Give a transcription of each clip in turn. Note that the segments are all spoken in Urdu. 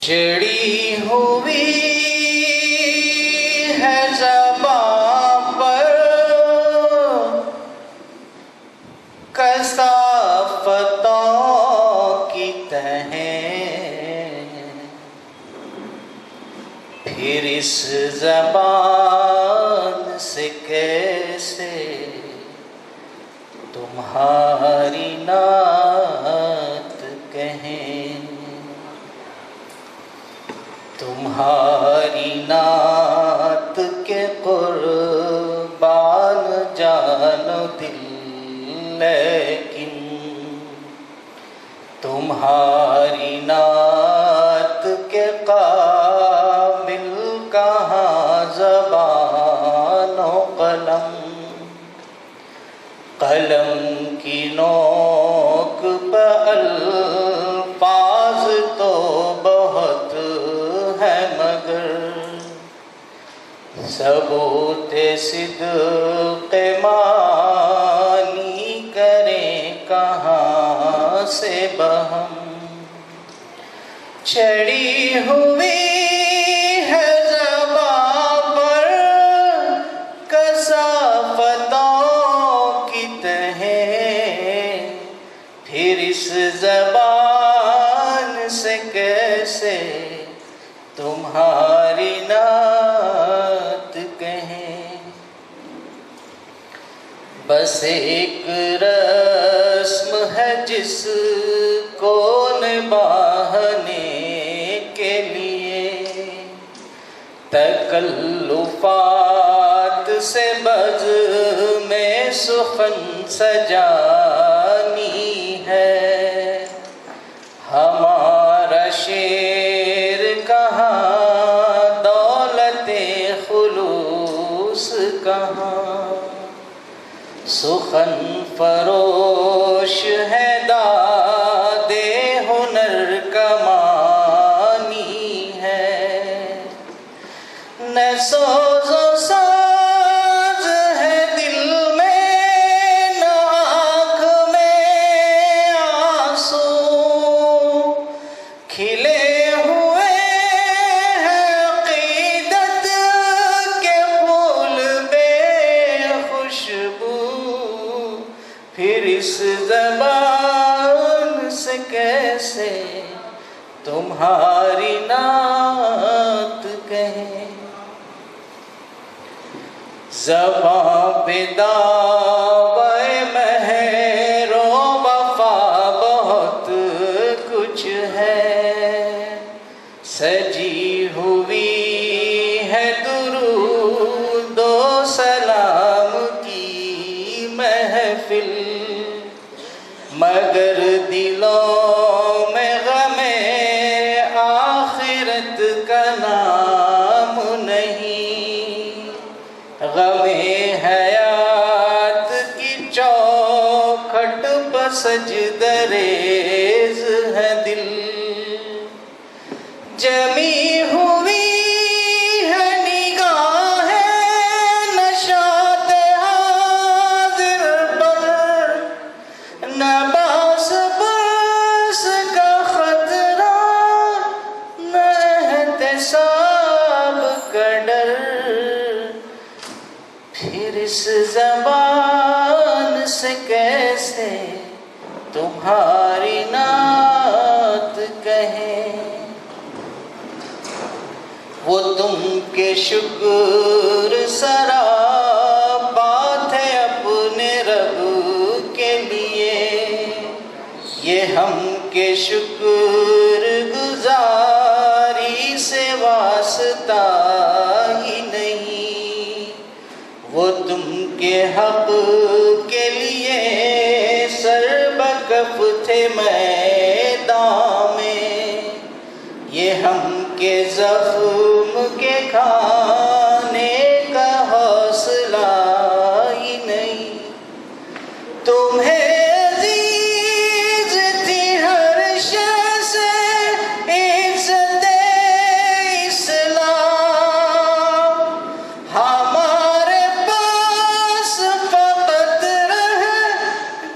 چڑھی ہوئی ہے زبان پر کثافتوں کی تہیں، پھر اس زبان سے کیسے تمہاری نعت کہیں، تمہاری نعت کے قربان جان و دل، لیکن تمہاری نعت کے قابل کہاں زبان و قلم، قلم کی نوک پہ الفاظ تو بہت ہے مگر ثبوت صدق معنی کریں کہاں سے بہم، چڑھی ہوئی ہے زبان پر کثافتوں کی تہیں، پھر اس زبان سے کیسے تمہاری نعت کہیں، بس ایک رسم ہے جس کو نبھانے کے لیے تکلفات سے بزم سخن سجانی ہے، ہمارا شعر کہاں، دولت خلوص کہاں، سخن فروش ہے داد ہنر کمانی ہے، نہ سوز و ساز ہے دل میں، نہ آنکھ میں آنسو، کھلے ہوئے ہیں عقیدت کے پھول بے خوشبو، پھر اس زبان سے کیسے تمہاری نعت کہیں، زباں پہ دعوی مہر و وفا بہت کچھ ہے، سجی ہوئی ہے درود و سلام کی محفل، مگر دلوں میں غم آخرت کا نام نہیں، غم حیات کی چوکھٹ پہ سجدہ ریز ہے دل، جمی ہوئی ہے نگاہیں نشاط حاضر پر، نہ باس برس کا خطرہ، نہ احتساب کا ڈر، پھر اس زبان سے کیسے تمہاری نعت کہیں، وہ تم کے شکر سراپا تھے اپنے رب کے لیے، یہ ہم کے شکر گزاری سے واسطہ ہی نہیں، وہ تم کے حق کے لیے سر بکف تھے میدان میں، یہ ہم کے زخم کے کھانے کا حوصلہ ہی نہیں، تمہیں عزیز تھی ہر شے سے عزت اسلام، ہمارے پاس فقط رہ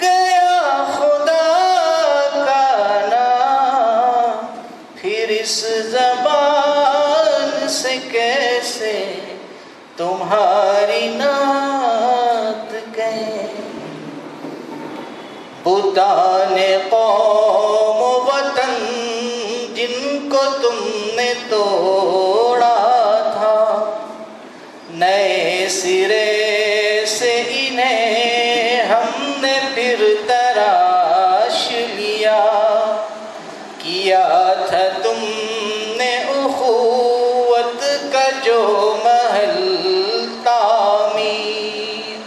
گیا خدا کا نام، پھر اس زبان سے کیسے تمہاری نعت کہیں. بتان قوم و وطن جن کو تم نے توڑا تھا، نئے سرے سے انہیں ہم نے پھر تراش لیا. کیا تھا تم نے اخوت کا جو محل تعمیر،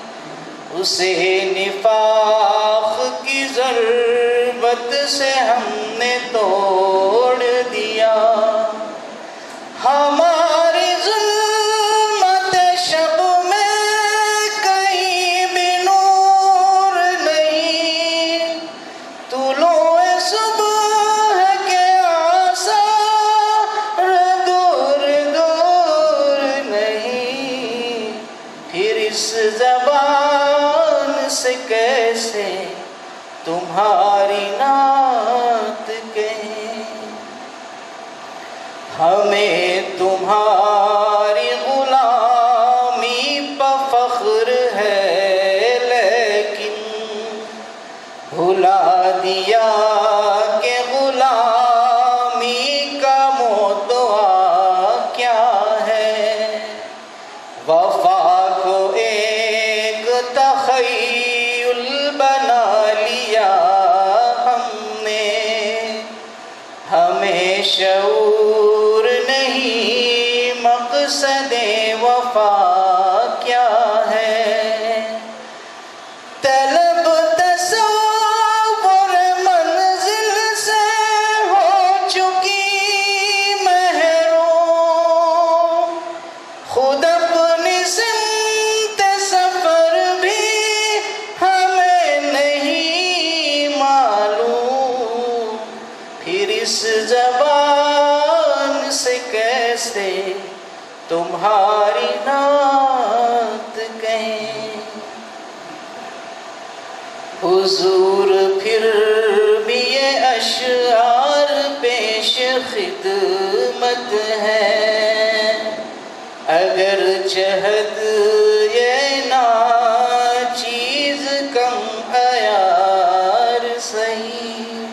اسے نفاق کی ضربت سے ہم نے توڑ دیا. ہماری ظلمت شب میں کہیں بھی نور نہیں، طلوع صبح کے آثار دور دور نہیں. پھر اس زبان سے کیسے تمہاری نعت کہیں. ہمیں تمہاری غلامی پہ فخر ہے، لیکن بھلا دیا کہ غلامی کا موضوع کیا ہے. وفا کو ایک تخیل بنا لیا ہم نے، ہمیں شعور نہیں مقصد وفا کیا ہے. طلب تصور منزل سے ہو چکی محروم، خود اپنی سمت سفر بھی ہمیں نہیں معلوم. پھر اس زبان سے کیسے تمہاری نعت کہیں. حضور پھر بھی یہ اشعار پیش خدمت ہیں، اگر چہد یہ ناچیز کم عیار سہی،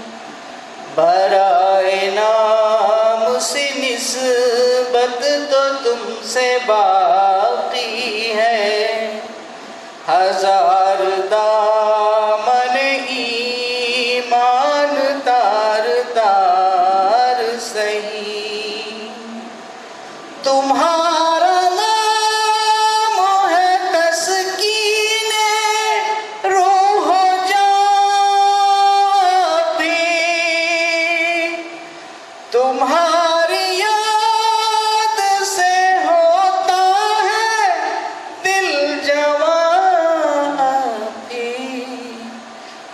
برائے نام سے نسبت تو تم سے باقی ہے. ہزار دامن ایمان تار تار سہی، تمہارا نام ہے تسکین روح و جان بھی، تمہاری یاد سے ہوتا ہے دل جواں بھی.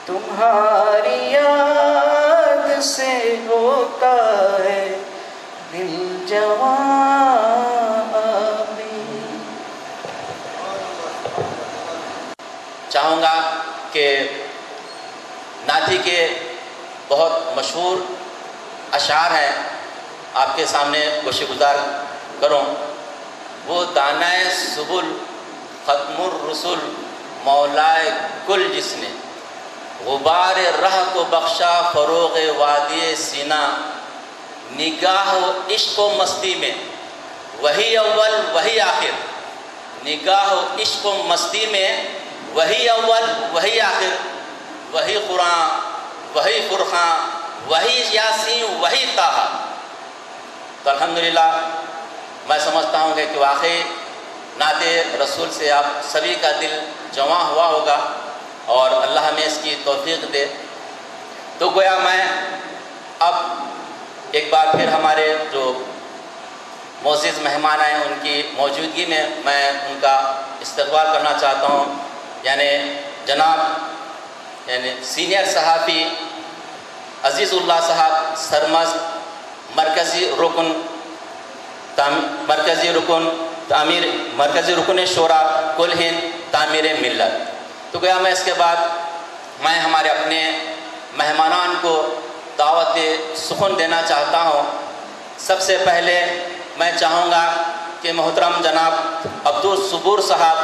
تمہاری یاد سے ہوتا ہے دل جواں بھی. چاہوں گا کہ نعتی کے بہت مشہور اشعار ہیں آپ کے سامنے گوشہ گزار کروں. وہ دانائے سبل ختم الرسل مولائے کل جس نے، غبار رہ کو بخشا فروغ وادی سینہ، نگاہ و عشق و مستی میں وہی اول وہی آخر، نگاہ و عشق و مستی میں وہی اول وہی آخر، وہی قرآن وہی فرقان وہی یاسین وہی طٰہٰ. تو الحمدللہ میں سمجھتا ہوں کہ واقعی نعت رسول سے آپ سبھی کا دل جواں ہوا ہوگا اور اللہ ہمیں اس کی توفیق دے. تو گویا میں اب ایک بار پھر ہمارے جو معزز مہمان آئے ان کی موجودگی میں ان کا استقبال کرنا چاہتا ہوں. یعنی جناب سینئر صحافی عزیز اللہ صاحب سرمست مرکزی رکن شورا کل ہند تعمیر ملت. تو گویا میں اس کے بعد میں ہمارے اپنے مہمانان کو دعوت سخن دینا چاہتا ہوں سب سے پہلے میں چاہوں گا کہ محترم جناب عبدالصبور صاحب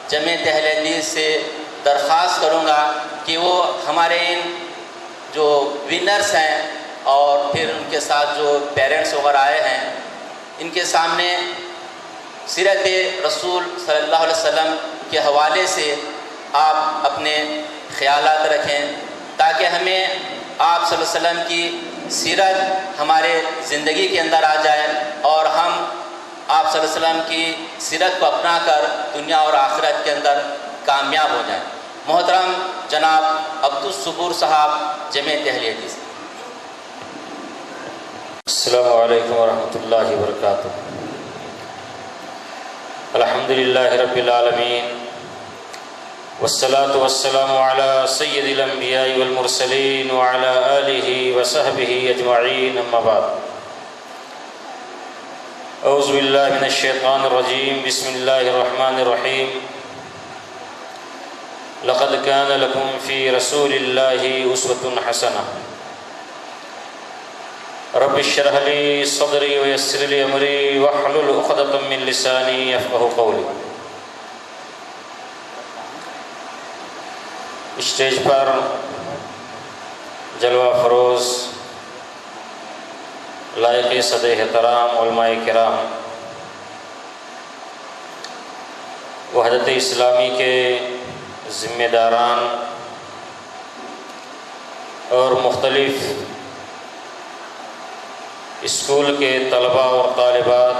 جمعیت اہل حدیث سے درخواست کروں گا کہ وہ ہمارے ان جو ونرز ہیں اور پھر ان کے ساتھ جو پیرنٹس وغیرہ آئے ہیں ان کے سامنے سیرت رسول صلی اللہ علیہ وسلم کے حوالے سے آپ اپنے خیالات رکھیں تاکہ ہمیں آپ صلی اللہ علیہ وسلم کی سیرت ہمارے زندگی کے اندر آ جائے اور ہم آپ صلی اللہ علیہ وسلم کی سیرت کو اپنا کر دنیا اور آخرت کے اندر کامیاب ہو جائیں۔ محترم جناب عبدالصبور صاحب جمعیت اہل حدیث۔ السلام علیکم ورحمۃ اللہ وبرکاتہ۔ الحمدللہ رب العالمین والصلاة والسلام علی سید الانبیاء والمرسلین وعلی آلہ وصحبہ اجمعین، اما بعد۔ اعوذ باللہ من الشیطان الرجیم، بسم اللہ الرحمن الرحیم۔ لقد كان لكم في رسول الله أسوة حسنة رب اشرح لي صدري ويسر لي أمري واحلل عقدة من لساني يفقهوا قولي۔ اسٹیج پر جلوہ فروز لائق صد احترام علماء کرام، وحدت اسلامی کے ذمہ داران اور مختلف اسکول کے طلباء اور طالبات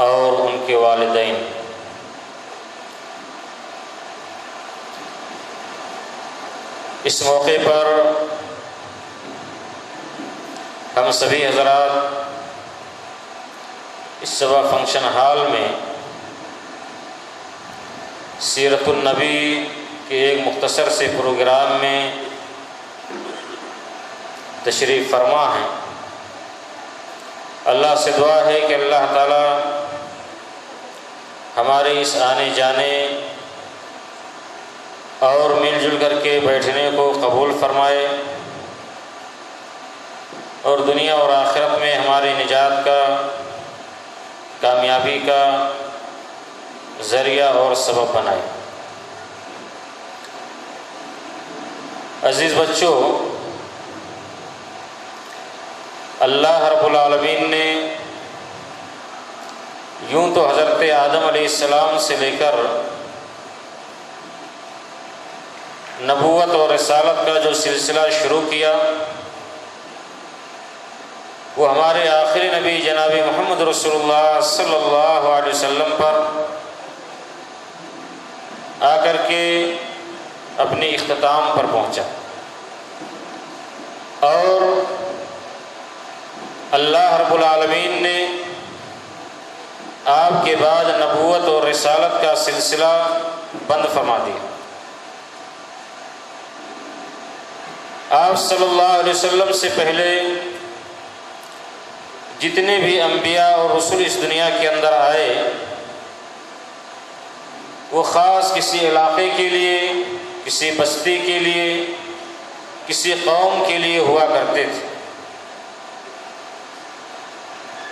اور ان کے والدین، اس موقع پر ہم سبھی حضرات اس سبا فنکشن ہال میں سیرت النبی کے ایک مختصر سے پروگرام میں تشریف فرما ہیں۔ اللہ سے دعا ہے کہ اللہ تعالی ہمارے اس آنے جانے اور مل جل کر کے بیٹھنے کو قبول فرمائے اور دنیا اور آخرت میں ہماری نجات کا، کامیابی کا ذریعہ اور سبب بنائے۔ عزیز بچوں، اللہ رب العالمین نے یوں تو حضرت آدم علیہ السلام سے لے کر نبوت اور رسالت کا جو سلسلہ شروع کیا وہ ہمارے آخری نبی جناب محمد رسول اللہ صلی اللہ علیہ وسلم پر آ کر کے اپنے اختتام پر پہنچا، اور اللہ رب العالمین نے آپ کے بعد نبوت اور رسالت کا سلسلہ بند فرما دیا۔ آپ صلی اللہ علیہ وسلم سے پہلے جتنے بھی انبیاء اور رسول اس دنیا کے اندر آئے وہ خاص کسی علاقے کے لیے، کسی بستی کے لیے، کسی قوم کے لیے ہوا کرتے تھے،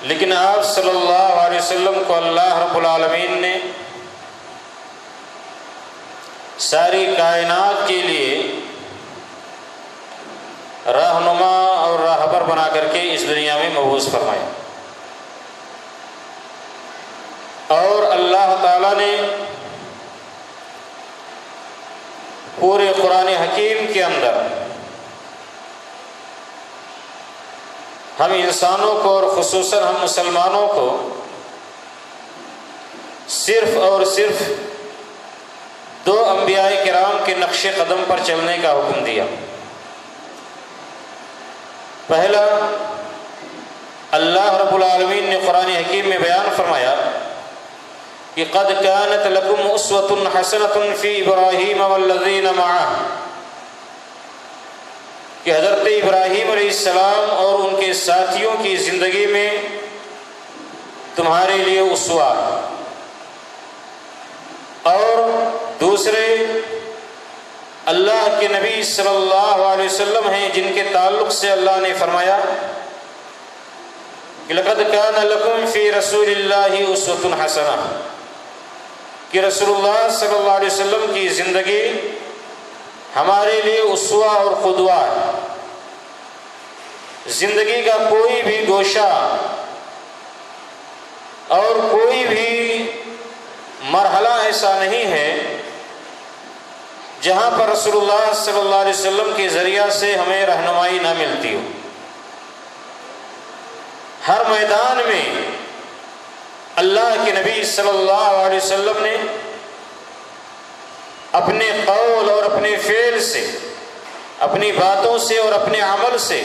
لیکن آپ صلی اللہ علیہ وسلم کو اللہ رب العالمین نے ساری کائنات کے لیے رہنما اور راہبر بنا کر کے اس دنیا میں مبعوث فرمایا، اور اللہ تعالیٰ نے پورے قرآن حکیم کے اندر ہم انسانوں کو اور خصوصاً ہم مسلمانوں کو صرف اور صرف دو انبیاء کرام کے نقش قدم پر چلنے کا حکم دیا۔ پہلا، اللہ رب العالمین نے قرآن حکیم میں بیان فرمایا کہ قد كانت لكم اسوة حسنة في ابراہیم والذین معه، کہ حضرت ابراہیم علیہ السلام اور ان کے ساتھیوں کی زندگی میں تمہارے لیے اسوہ، اور دوسرے اللہ کے نبی صلی اللہ علیہ وسلم ہیں جن کے تعلق سے اللہ نے فرمایا کہ لقد کان لکم فی رسول اللہ اسوۃ حسنہ، کہ رسول اللہ صلی اللہ علیہ وسلم کی زندگی ہمارے لیے اسوہ اور قدوہ ہے۔ زندگی کا کوئی بھی گوشہ اور کوئی بھی مرحلہ ایسا نہیں ہے جہاں پر رسول اللہ صلی اللہ علیہ وسلم کے ذریعہ سے ہمیں رہنمائی نہ ملتی ہو۔ ہر میدان میں اللہ کے نبی صلی اللہ علیہ وسلم نے اپنے قول اور اپنے فعل سے، اپنی باتوں سے اور اپنے عمل سے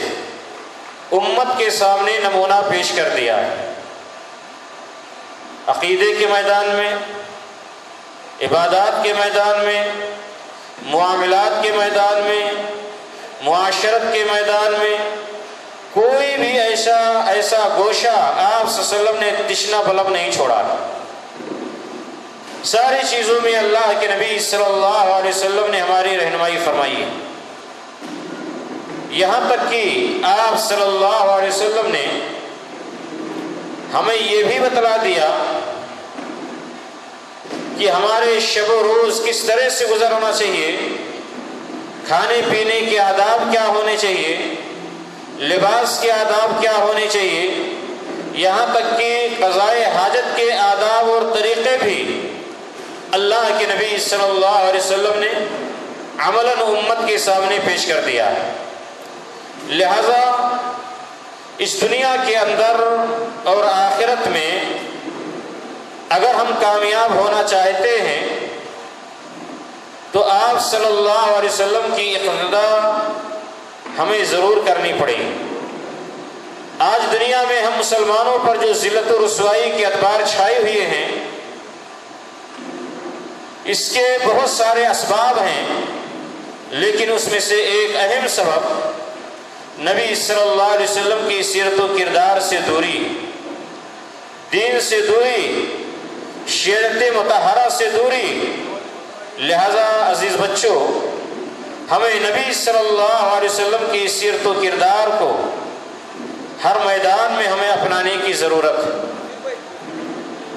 امت کے سامنے نمونہ پیش کر دیا ہے۔ عقیدے کے میدان میں، عبادات کے میدان میں، معاملات کے میدان میں، معاشرت کے میدان میں کوئی بھی ایسا گوشہ آپ صلی اللہ علیہ وسلم نے تشنا بلب نہیں چھوڑا۔ ساری چیزوں میں اللہ کے نبی صلی اللہ علیہ وسلم نے ہماری رہنمائی فرمائی ہے۔ یہاں تک کہ آپ صلی اللہ علیہ وسلم نے ہمیں یہ بھی بتلا دیا کہ ہمارے شب و روز کس طرح سے گزر ہونا چاہیے، کھانے پینے کے آداب کیا ہونے چاہیے، لباس کے آداب کیا ہونے چاہیے، یہاں تک کہ قضائے حاجت کے آداب اور طریقے بھی اللہ کے نبی صلی اللہ علیہ وسلم نے عملاً امت کے سامنے پیش کر دیا ہے۔ لہذا اس دنیا کے اندر اور آخرت میں اگر ہم کامیاب ہونا چاہتے ہیں تو آپ صلی اللہ علیہ وسلم کی اقتدا ہمیں ضرور کرنی پڑے گی۔ آج دنیا میں ہم مسلمانوں پر جو ذلت و رسوائی کے ادبار چھائے ہوئے ہیں، اس کے بہت سارے اسباب ہیں، لیکن اس میں سے ایک اہم سبب نبی صلی اللہ علیہ وسلم کی سیرت و کردار سے دوری، دین سے دوری، شریعت مطہرہ سے دوری۔ لہذا عزیز بچوں، ہمیں نبی صلی اللہ علیہ وسلم کی سیرت و کردار کو ہر میدان میں ہمیں اپنانے کی ضرورت ہے۔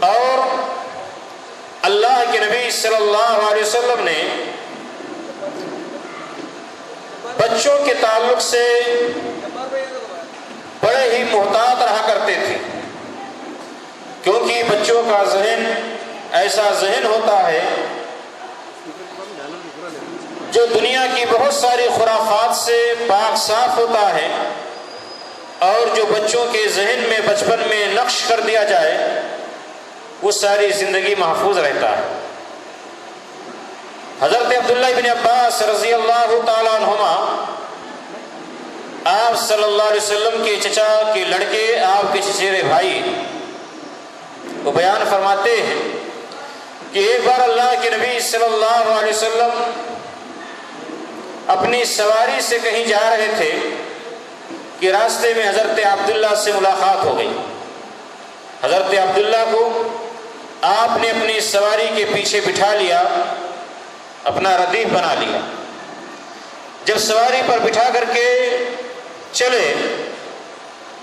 اور اللہ کے نبی صلی اللہ علیہ وسلم نے بچوں کے تعلق سے بڑے ہی محتاط رہا کرتے تھے، کیونکہ بچوں کا ذہن ایسا ذہن ہوتا ہے جو دنیا کی بہت ساری خرافات سے پاک صاف ہوتا ہے، اور جو بچوں کے ذہن میں بچپن میں نقش کر دیا جائے وہ ساری زندگی محفوظ رہتا ہے۔ حضرت عبداللہ بن عباس رضی اللہ تعالیٰ عنہما آپ صلی اللہ علیہ وسلم کے چچا کے لڑکے، آپ کے چچیرے بھائی، وہ بیان فرماتے ہیں کہ ایک بار اللہ کے نبی صلی اللہ علیہ وسلم اپنی سواری سے کہیں جا رہے تھے کہ راستے میں حضرت عبداللہ سے ملاقات ہو گئی۔ حضرت عبداللہ کو آپ نے اپنی سواری کے پیچھے بٹھا لیا، اپنا ردیف بنا لیا۔ جب سواری پر بٹھا کر کے چلے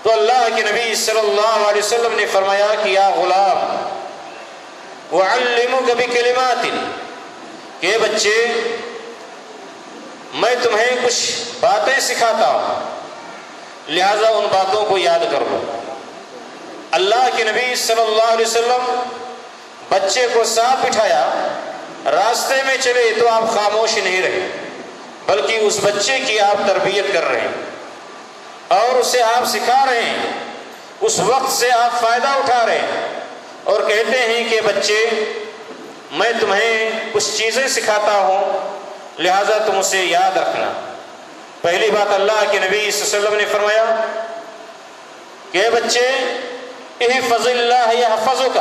تو اللہ کے نبی صلی اللہ علیہ وسلم نے فرمایا کہ یا غلام وَعَلِّمُكَ بِكَلِمَاتٍ، کہ بچے میں تمہیں کچھ باتیں سکھاتا ہوں، لہذا ان باتوں کو یاد کرو۔ اللہ کے نبی صلی اللہ علیہ وسلم بچے کو ساتھ بٹھایا، راستے میں چلے تو آپ خاموش نہیں رہے، بلکہ اس بچے کی آپ تربیت کر رہے ہیں اور اسے آپ سکھا رہے ہیں، اس وقت سے آپ فائدہ اٹھا رہے ہیں اور کہتے ہیں کہ بچے میں تمہیں کچھ چیزیں سکھاتا ہوں، لہذا تم اسے یاد رکھنا۔ پہلی بات اللہ کے نبی صلی اللہ علیہ وسلم نے فرمایا کہ اے بچے احفظ اللہ یحفظک،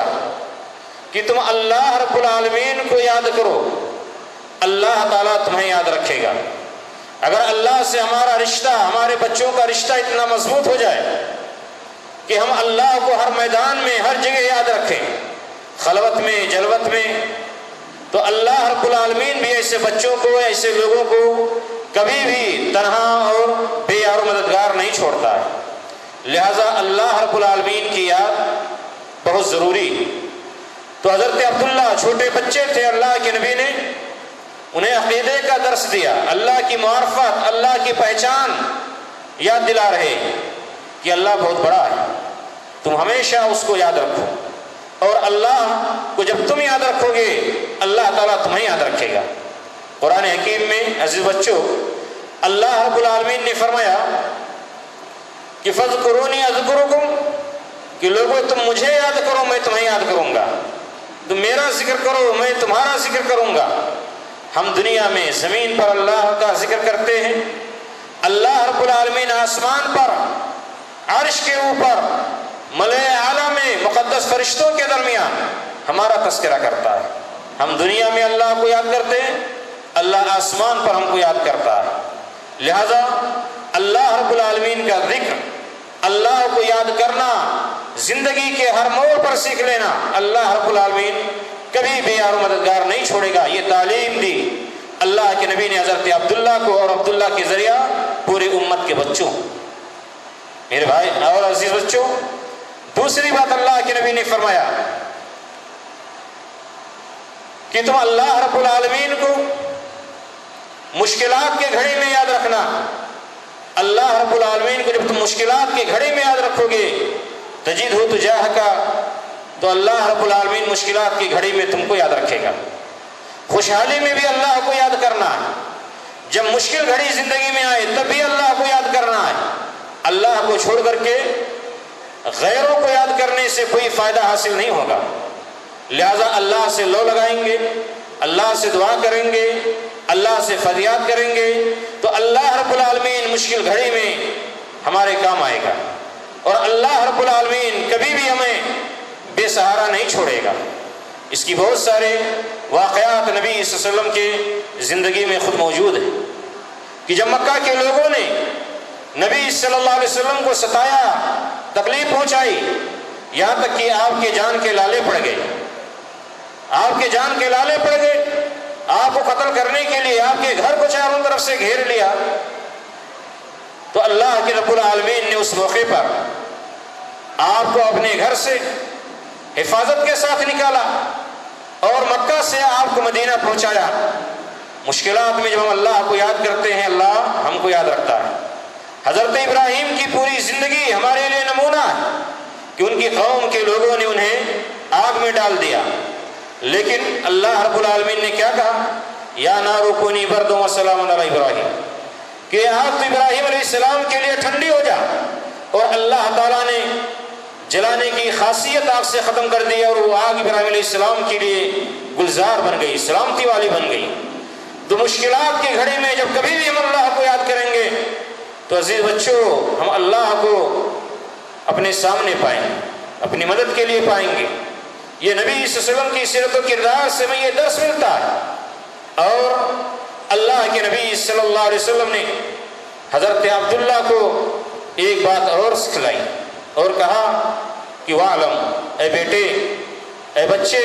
کہ تم اللہ رب العالمین کو یاد کرو، اللہ تعالیٰ تمہیں یاد رکھے گا۔ اگر اللہ سے ہمارا رشتہ، ہمارے بچوں کا رشتہ اتنا مضبوط ہو جائے کہ ہم اللہ کو ہر میدان میں ہر جگہ یاد رکھیں، خلوت میں، جلوت میں، تو اللہ رب العالمین بھی ایسے بچوں کو، ایسے لوگوں کو کبھی بھی تنہا اور بے یار و مددگار نہیں چھوڑتا ہے۔ لہذا اللہ رب العالمین کی یاد بہت ضروری. تو حضرت عبداللہ چھوٹے بچے تھے, اللہ کے نبی نے انہیں عقیدے کا درس دیا, اللہ کی معرفت, اللہ کی پہچان یاد دلا رہے کہ اللہ بہت بڑا ہے, تم ہمیشہ اس کو یاد رکھو, اور اللہ کو جب تم یاد رکھو گے اللہ تعالیٰ تمہیں یاد رکھے گا. قرآن حکیم میں عزیز بچوں اللہ رب العالمین نے فرمایا کہ فَاذْكُرُونِي أَذْكُرُكُمْ, کہ لوگوں تم مجھے یاد کرو میں تمہیں یاد کروں گا, تم میرا ذکر کرو میں تمہارا ذکر کروں گا. ہم دنیا میں زمین پر اللہ کا ذکر کرتے ہیں, اللہ رب العالمین آسمان پر عرش کے اوپر ملائے اعلیٰ میں مقدس فرشتوں کے درمیان ہمارا تذکرہ کرتا ہے. ہم دنیا میں اللہ کو یاد کرتے ہیں, اللہ آسمان پر ہم کو یاد کرتا ہے. لہذا اللہ رب العالمین کا ذکر, اللہ کو یاد کرنا زندگی کے ہر موڑ پر سیکھ لینا, اللہ رب العالمین کبھی بھی یار و مددگار نہیں چھوڑے گا. یہ تعلیم دی اللہ کے نبی نے حضرت عبداللہ کو, اور عبداللہ کے ذریعہ پوری امت کے بچوں. میرے بھائی اور عزیز بچوں, دوسری بات اللہ کے نبی نے فرمایا کہ تم اللہ رب العالمین کو مشکلات کے گھڑی میں یاد رکھنا. اللہ رب العالمین کو جب تم مشکلات کے گھڑی میں یاد رکھو گے تجدہ تجاہک, تو اللہ رب العالمین مشکلات کی گھڑی میں تم کو یاد رکھے گا. خوشحالی میں بھی اللہ کو یاد کرنا ہے, جب مشکل گھڑی زندگی میں آئے تب بھی اللہ کو یاد کرنا ہے. اللہ کو چھوڑ کر کے غیروں کو یاد کرنے سے کوئی فائدہ حاصل نہیں ہوگا. لہذا اللہ سے لو لگائیں گے, اللہ سے دعا کریں گے, اللہ سے فریاد کریں گے, تو اللہ رب العالمین مشکل گھڑی میں ہمارے کام آئے گا, اور اللہ رب العالمین کبھی بھی ہمیں بے سہارا نہیں چھوڑے گا. اس کی بہت سارے واقعات نبی صلی اللہ علیہ وسلم کے زندگی میں خود موجود ہیں کہ جب مکہ کے لوگوں نے نبی صلی اللہ علیہ وسلم کو ستایا, تکلیف پہنچائی, یہاں تک کہ آپ کے جان کے لالے پڑ گئے, آپ کے جان کے لالے پڑ گئے, آپ کو قتل کرنے کے لیے آپ کے گھر کو چاروں طرف سے گھیر لیا, تو اللہ کے رب العالمین نے اس موقع پر آپ کو اپنے گھر سے حفاظت کے ساتھ نکالا اور مکہ سے آپ کو مدینہ پہنچایا. مشکلات میں جب ہم اللہ کو یاد کرتے ہیں اللہ ہم کو یاد رکھتا ہے. حضرت ابراہیم کی پوری زندگی ہمارے لیے نمونہ ہے کہ ان کی قوم کے لوگوں نے انہیں آگ میں ڈال دیا, لیکن اللہ رب العالمین نے کیا کہا, یا نارو کونی بردوں وسلام علی ابراہیم, کہ آگ تو ابراہیم علیہ السلام کے لیے ٹھنڈی ہو جا, اور اللہ تعالیٰ نے جلانے کی خاصیت آگ سے ختم کر دی, اور وہ آگ ابراہیم علیہ السلام کے لیے گلزار بن گئی, سلامتی والی بن گئی. تو مشکلات کی گھڑی میں جب کبھی بھی ہم اللہ کو یاد کریں گے تو عزیز بچوں ہم اللہ کو اپنے سامنے پائیں گے, اپنی مدد کے لیے پائیں گے. یہ نبی صلی اللہ علیہ وسلم کی سیرت و کردار سے میں یہ درس ملتا ہے. اور اللہ کے نبی صلی اللہ علیہ وسلم نے حضرت عبداللہ کو ایک بات اور سکھلائی اور کہا کہ وَعْلَمْ, اے بیٹے اے بچے,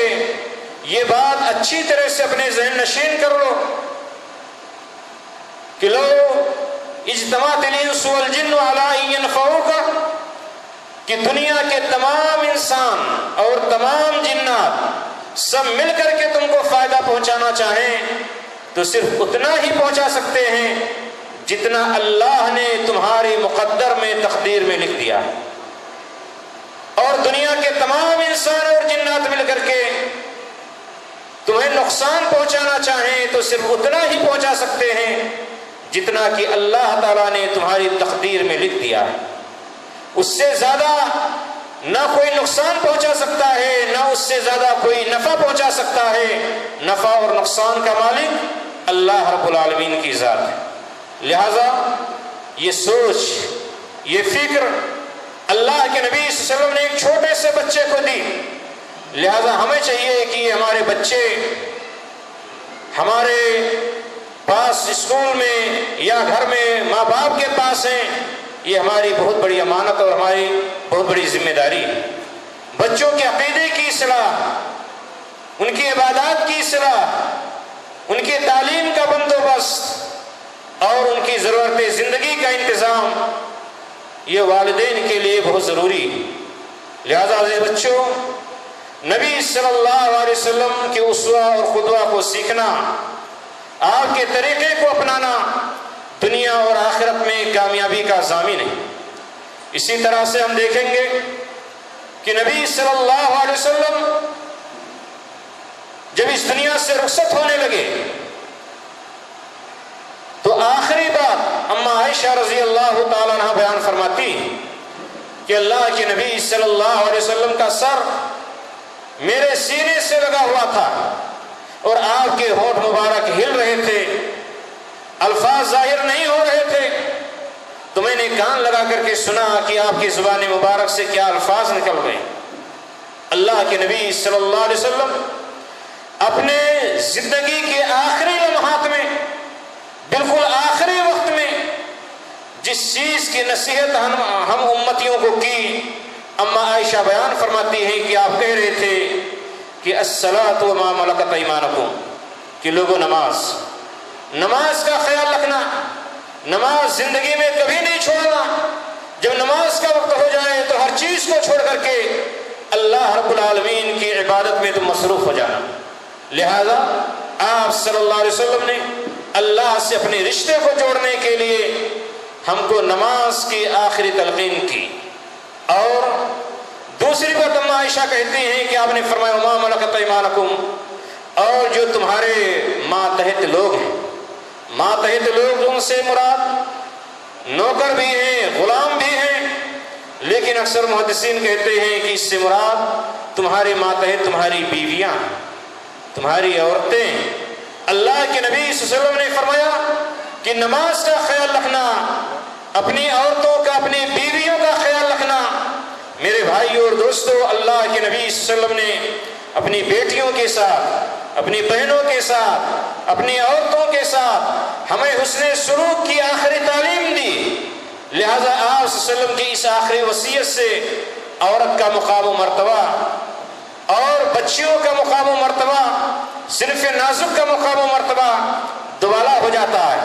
یہ بات اچھی طرح سے اپنے ذہن نشین کر لو کہ لو اجتماعت الانس والجن علی ان ينفعوک, کہ دنیا کے تمام انسان اور تمام جنات سب مل کر کے تم کو فائدہ پہنچانا چاہیں تو صرف اتنا ہی پہنچا سکتے ہیں جتنا اللہ نے تمہاری مقدر میں تقدیر میں لکھ دیا. اور دنیا کے تمام انسان اور جنات مل کر کے تمہیں نقصان پہنچانا چاہیں تو صرف اتنا ہی پہنچا سکتے ہیں جتنا کہ اللہ تعالیٰ نے تمہاری تقدیر میں لکھ دیا ہے. اس سے زیادہ نہ کوئی نقصان پہنچا سکتا ہے, نہ اس سے زیادہ کوئی نفع پہنچا سکتا ہے. نفع اور نقصان کا مالک اللہ رب العالمین کی ذات ہے. لہذا یہ سوچ, یہ فکر اللہ کے نبی صلی اللہ علیہ وسلم نے ایک چھوٹے سے بچے کو دی. لہذا ہمیں چاہیے کہ ہمارے بچے ہمارے پاس اسکول میں یا گھر میں ماں باپ کے پاس ہیں, یہ ہماری بہت بڑی امانت اور ہماری بہت بڑی ذمہ داری ہے. بچوں کے عقیدے کی اصلاح, ان کی عبادات کی اصلاح, ان کی تعلیم کا بندوبست اور ان کی ضرورت زندگی کا انتظام یہ والدین کے لیے بہت ضروری ہے۔ لہذا عزیز بچوں، نبی صلی اللہ علیہ وسلم کے اسوہ اور قدوہ کو سیکھنا، آپ کے طریقے کو اپنانا دنیا اور آخرت میں کامیابی کا ضامن ہے۔ اسی طرح سے ہم دیکھیں گے کہ نبی صلی اللہ علیہ وسلم جب اس دنیا سے رخصت ہونے لگے تو آخری بات اماں عائشہ رضی اللہ تعالیٰ عنہ بیان فرماتی کہ اللہ کے نبی صلی اللہ علیہ وسلم کا سر میرے سینے سے لگا ہوا تھا اور آپ کے ہونٹ مبارک ہل رہے تھے، الفاظ ظاہر نہیں ہو رہے تھے، تو میں نے کان لگا کر کے سنا کہ آپ کی زبان مبارک سے کیا الفاظ نکل گئے۔ اللہ کے نبی صلی اللہ علیہ وسلم اپنے زندگی کے آخری لمحات میں، بالکل آخری وقت میں، جس چیز کی نصیحت ہم امتیوں کو کی، اماں عائشہ بیان فرماتی ہیں کہ آپ کہہ رہے تھے کہ الصلاۃ وما ملکت ایمانکم، کہ لوگوں نماز کا خیال رکھنا، نماز زندگی میں کبھی نہیں چھوڑنا، جب نماز کا وقت ہو جائے تو ہر چیز کو چھوڑ کر کے اللہ رب العالمین کی عبادت میں تم مصروف ہو جانا۔ لہذا آپ صلی اللہ علیہ وسلم نے اللہ سے اپنے رشتے کو جوڑنے کے لیے ہم کو نماز کی آخری تلقین کی۔ اور دوسری بات اماں عائشہ کہتی ہیں کہ آپ نے فرمایا وما ملکت ایمانکم، اور جو تمہارے ماتحت لوگ ہیں، ماتحت لوگ ان سے مراد نوکر بھی ہیں، غلام بھی ہیں، لیکن اکثر محدثین کہتے ہیں کہ اس سے مراد تمہارے ماتحت تمہاری بیویاں، تمہاری عورتیں۔ اللہ کے نبی صلی اللہ علیہ وسلم نے فرمایا کہ نماز کا خیال رکھنا، اپنی عورتوں کا، اپنی بیویوں کا خیال رکھنا۔ میرے بھائیوں اور دوستوں، اللہ کے نبی صلی اللہ علیہ وسلم نے اپنی بیٹیوں کے ساتھ، اپنی بہنوں کے ساتھ، اپنی عورتوں کے ساتھ ہمیں حسن سلوک کی آخری تعلیم دی۔ لہذا آپ صلی اللہ علیہ وسلم کی اس آخری وصیت سے عورت کا مقام و مرتبہ اور بچیوں کا مقام و مرتبہ، صرف نازک کا مقام و مرتبہ دوبالا ہو جاتا ہے،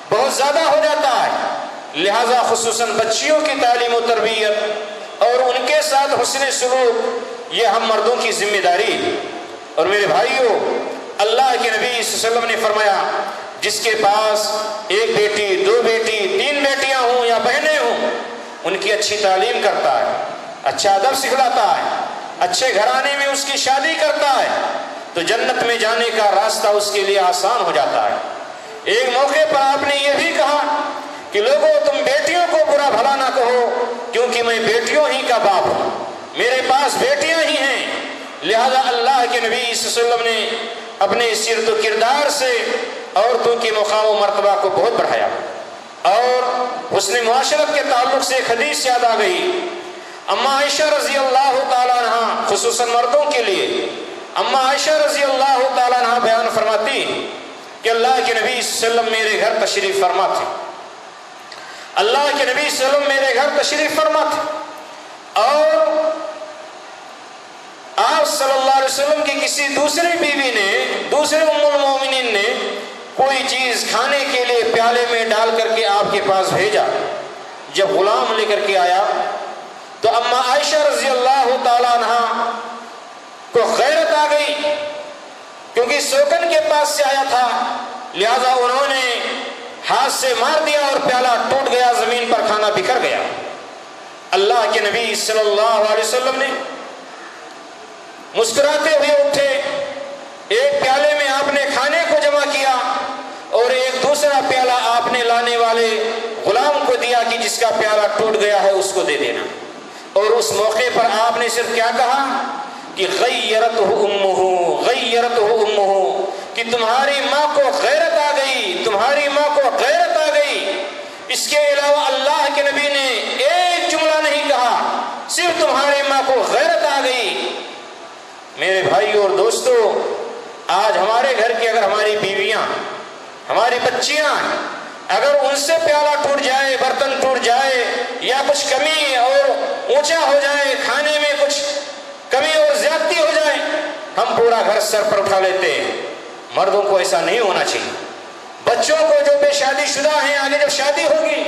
بہت زیادہ ہو جاتا ہے۔ لہذا خصوصاً بچیوں کی تعلیم و تربیت اور ان کے ساتھ حسن سلوک یہ ہم مردوں کی ذمہ داری ہے۔ اور میرے بھائیوں، اللہ کے نبی صلی اللہ علیہ وسلم نے فرمایا جس کے پاس ایک بیٹی، دو بیٹی، تین بیٹیاں ہوں یا بہنیں ہوں، ان کی اچھی تعلیم کرتا ہے، اچھا ادب سکھلاتا ہے، اچھے گھرانے میں اس کی شادی کرتا ہے، تو جنت میں جانے کا راستہ اس کے لیے آسان ہو جاتا ہے۔ ایک موقع پر آپ نے یہ بھی کہا کہ لوگوں تم بیٹیوں کو برا بھلا نہ کہو، کیونکہ میں بیٹیوں ہی کا باپ ہوں، میرے پاس بیٹیاں ہی ہیں۔ لہذا اللہ کے نبی صلی اللہ علیہ وسلم نے اپنے سیرت و کردار سے عورتوں کے مقام و مرتبہ کو بہت بڑھایا۔ اور حسن معاشرت کے تعلق سے ایک حدیث یاد آ گئی، اماں عائشہ رضی اللہ تعالیٰ عنہ، خصوصاً مردوں کے لیے اماں عائشہ رضی اللہ تعالیٰ عنہ بیان فرماتی کہ اللہ کے نبی صلی اللہ علیہ وسلم میرے گھر تشریف فرما تھے، اللہ کے نبی صلی اللہ علیہ وسلم میرے گھر تشریف فرما تھے، اور آپ صلی اللہ علیہ وسلم کی کسی دوسری بیوی نے، دوسرے ام المومنین نے کوئی چیز کھانے کے لیے پیالے میں ڈال کر کے آپ کے پاس بھیجا۔ جب غلام لے کر کے آیا تو اماں عائشہ رضی اللہ تعالیٰ عنہ کو غیرت آ گئی، کیونکہ سوکن کے پاس سے آیا تھا، لہذا انہوں نے ہاتھ سے مار دیا اور پیالہ ٹوٹ گیا، زمین پر کھانا بکھر گیا۔ اللہ کے نبی صلی اللہ علیہ وسلم نے مسکراتے ہوئے اٹھے، ایک پیالے میں آپ نے کھانے کو جمع کیا اور ایک دوسرا پیالہ آپ نے لانے والے غلام کو دیا کہ جس کا پیالہ ٹوٹ گیا ہے اس کو دے دینا۔ اور اس موقع پر آپ نے صرف کیا کہا کہ غیرتہ امہ، کہ تمہاری ماں کو غیرت آ گئی، تمہاری ماں کو غیرت آ گئی۔ اس کے علاوہ اللہ کے نبی نے ایک جملہ نہیں کہا، صرف تمہاری ماں کو غیرت آ گئی۔ میرے بھائیوں اور دوستوں، آج ہمارے گھر کی اگر ہماری بیویاں، ہماری بچیاں، اگر ان سے پیالہ ٹوٹ جائے، برتن ٹوٹ جائے، یا کچھ کمی اور اونچا ہو جائے، کھانے میں کچھ کمی اور زیادتی ہو جائے، ہم پورا گھر سر پر اٹھا لیتے ہیں۔ مردوں کو ایسا نہیں ہونا چاہیے۔ بچوں کو جو بے شادی شدہ ہیں، آگے جب شادی ہوگی،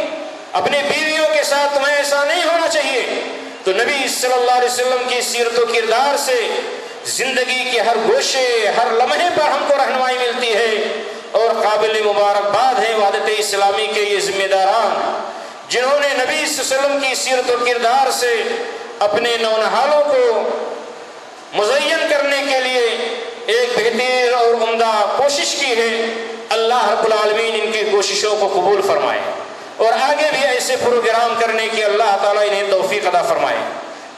اپنی بیویوں کے ساتھ تمہیں ایسا نہیں ہونا چاہیے۔ تو نبی صلی اللہ علیہ وسلم کی سیرت و کردار سے زندگی کے ہر گوشے ہر لمحے پر ہم کو رہنمائی ملتی ہے، اور قابل مبارکباد ہیں وحدت اسلامی کے یہ ذمہ داران جنہوں نے نبی صلی اللہ علیہ وسلم کی سیرت و کردار سے اپنے نونہالوں کو مزین کرنے کے لیے ایک بہتر اور عمدہ کوشش کی ہے۔ اللہ رب العالمین ان کی کوششوں کو قبول فرمائے، اور آگے بھی ایسے پروگرام کرنے کی اللہ تعالیٰ انہیں توفیق عطا فرمائے۔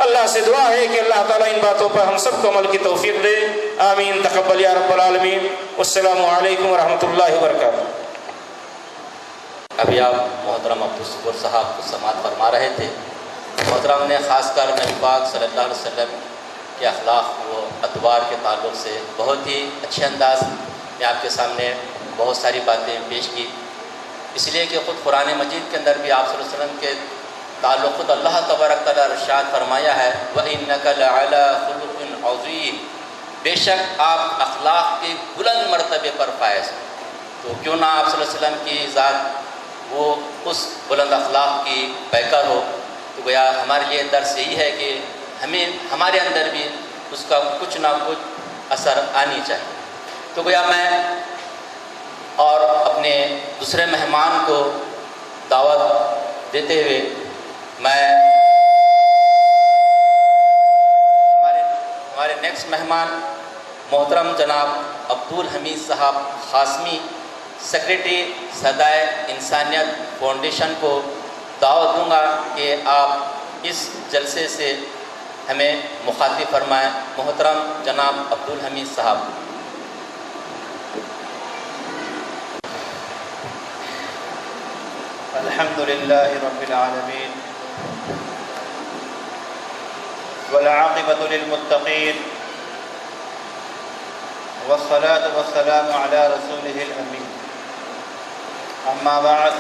اللہ سے دعا ہے کہ اللہ تعالیٰ ان باتوں پر ہم سب کو عمل کی توفیق دے، آمین، تقبل یا رب العالمین۔ والسلام علیکم ورحمۃ اللہ وبرکاتہ۔ ابھی آپ محترم عبدالصبور صاحب کو سماعت فرما رہے تھے۔ محترم نے خاص کر نبی پاک صلی اللہ علیہ وسلم کے اخلاق و ادوار کے تعلق سے بہت ہی اچھے انداز میں آپ کے سامنے بہت ساری باتیں پیش کی، اس لیے کہ خود قرآن مجید کے اندر بھی آپ صلی اللہ علیہ وسلم کے تعلق خود اللہ تبارک تعالیٰ ارشاد فرمایا ہے وَإِنَّكَ لَعَلَىٰ خُلُقٍ عَظِيمٍ، بے شک آپ اخلاق کے بلند مرتبے پر فائز ہیں۔ تو کیوں نہ آپ صلی اللہ علیہ وسلم کی ذات وہ اس بلند اخلاق کی پیکر ہو، تو گویا ہمارے لیے درس یہی ہے کہ ہمیں ہمارے اندر بھی اس کا کچھ نہ کچھ اثر آنی چاہیے۔ تو گویا میں اور اپنے دوسرے مہمان کو دعوت دیتے ہوئے میں ہمارے نیکسٹ مہمان محترم جناب عبدالحمید صاحب قاسمی، سیکریٹری صدائے انسانیت فاؤنڈیشن کو دعوت دوں گا کہ آپ اس جلسے سے ہمیں مخاطب فرمائیں۔ محترم جناب عبدالحمید صاحب۔ الحمد لله رب العالمين والعاقبة للمتقين والصلاة والسلام على رسوله الأمين، أما بعد،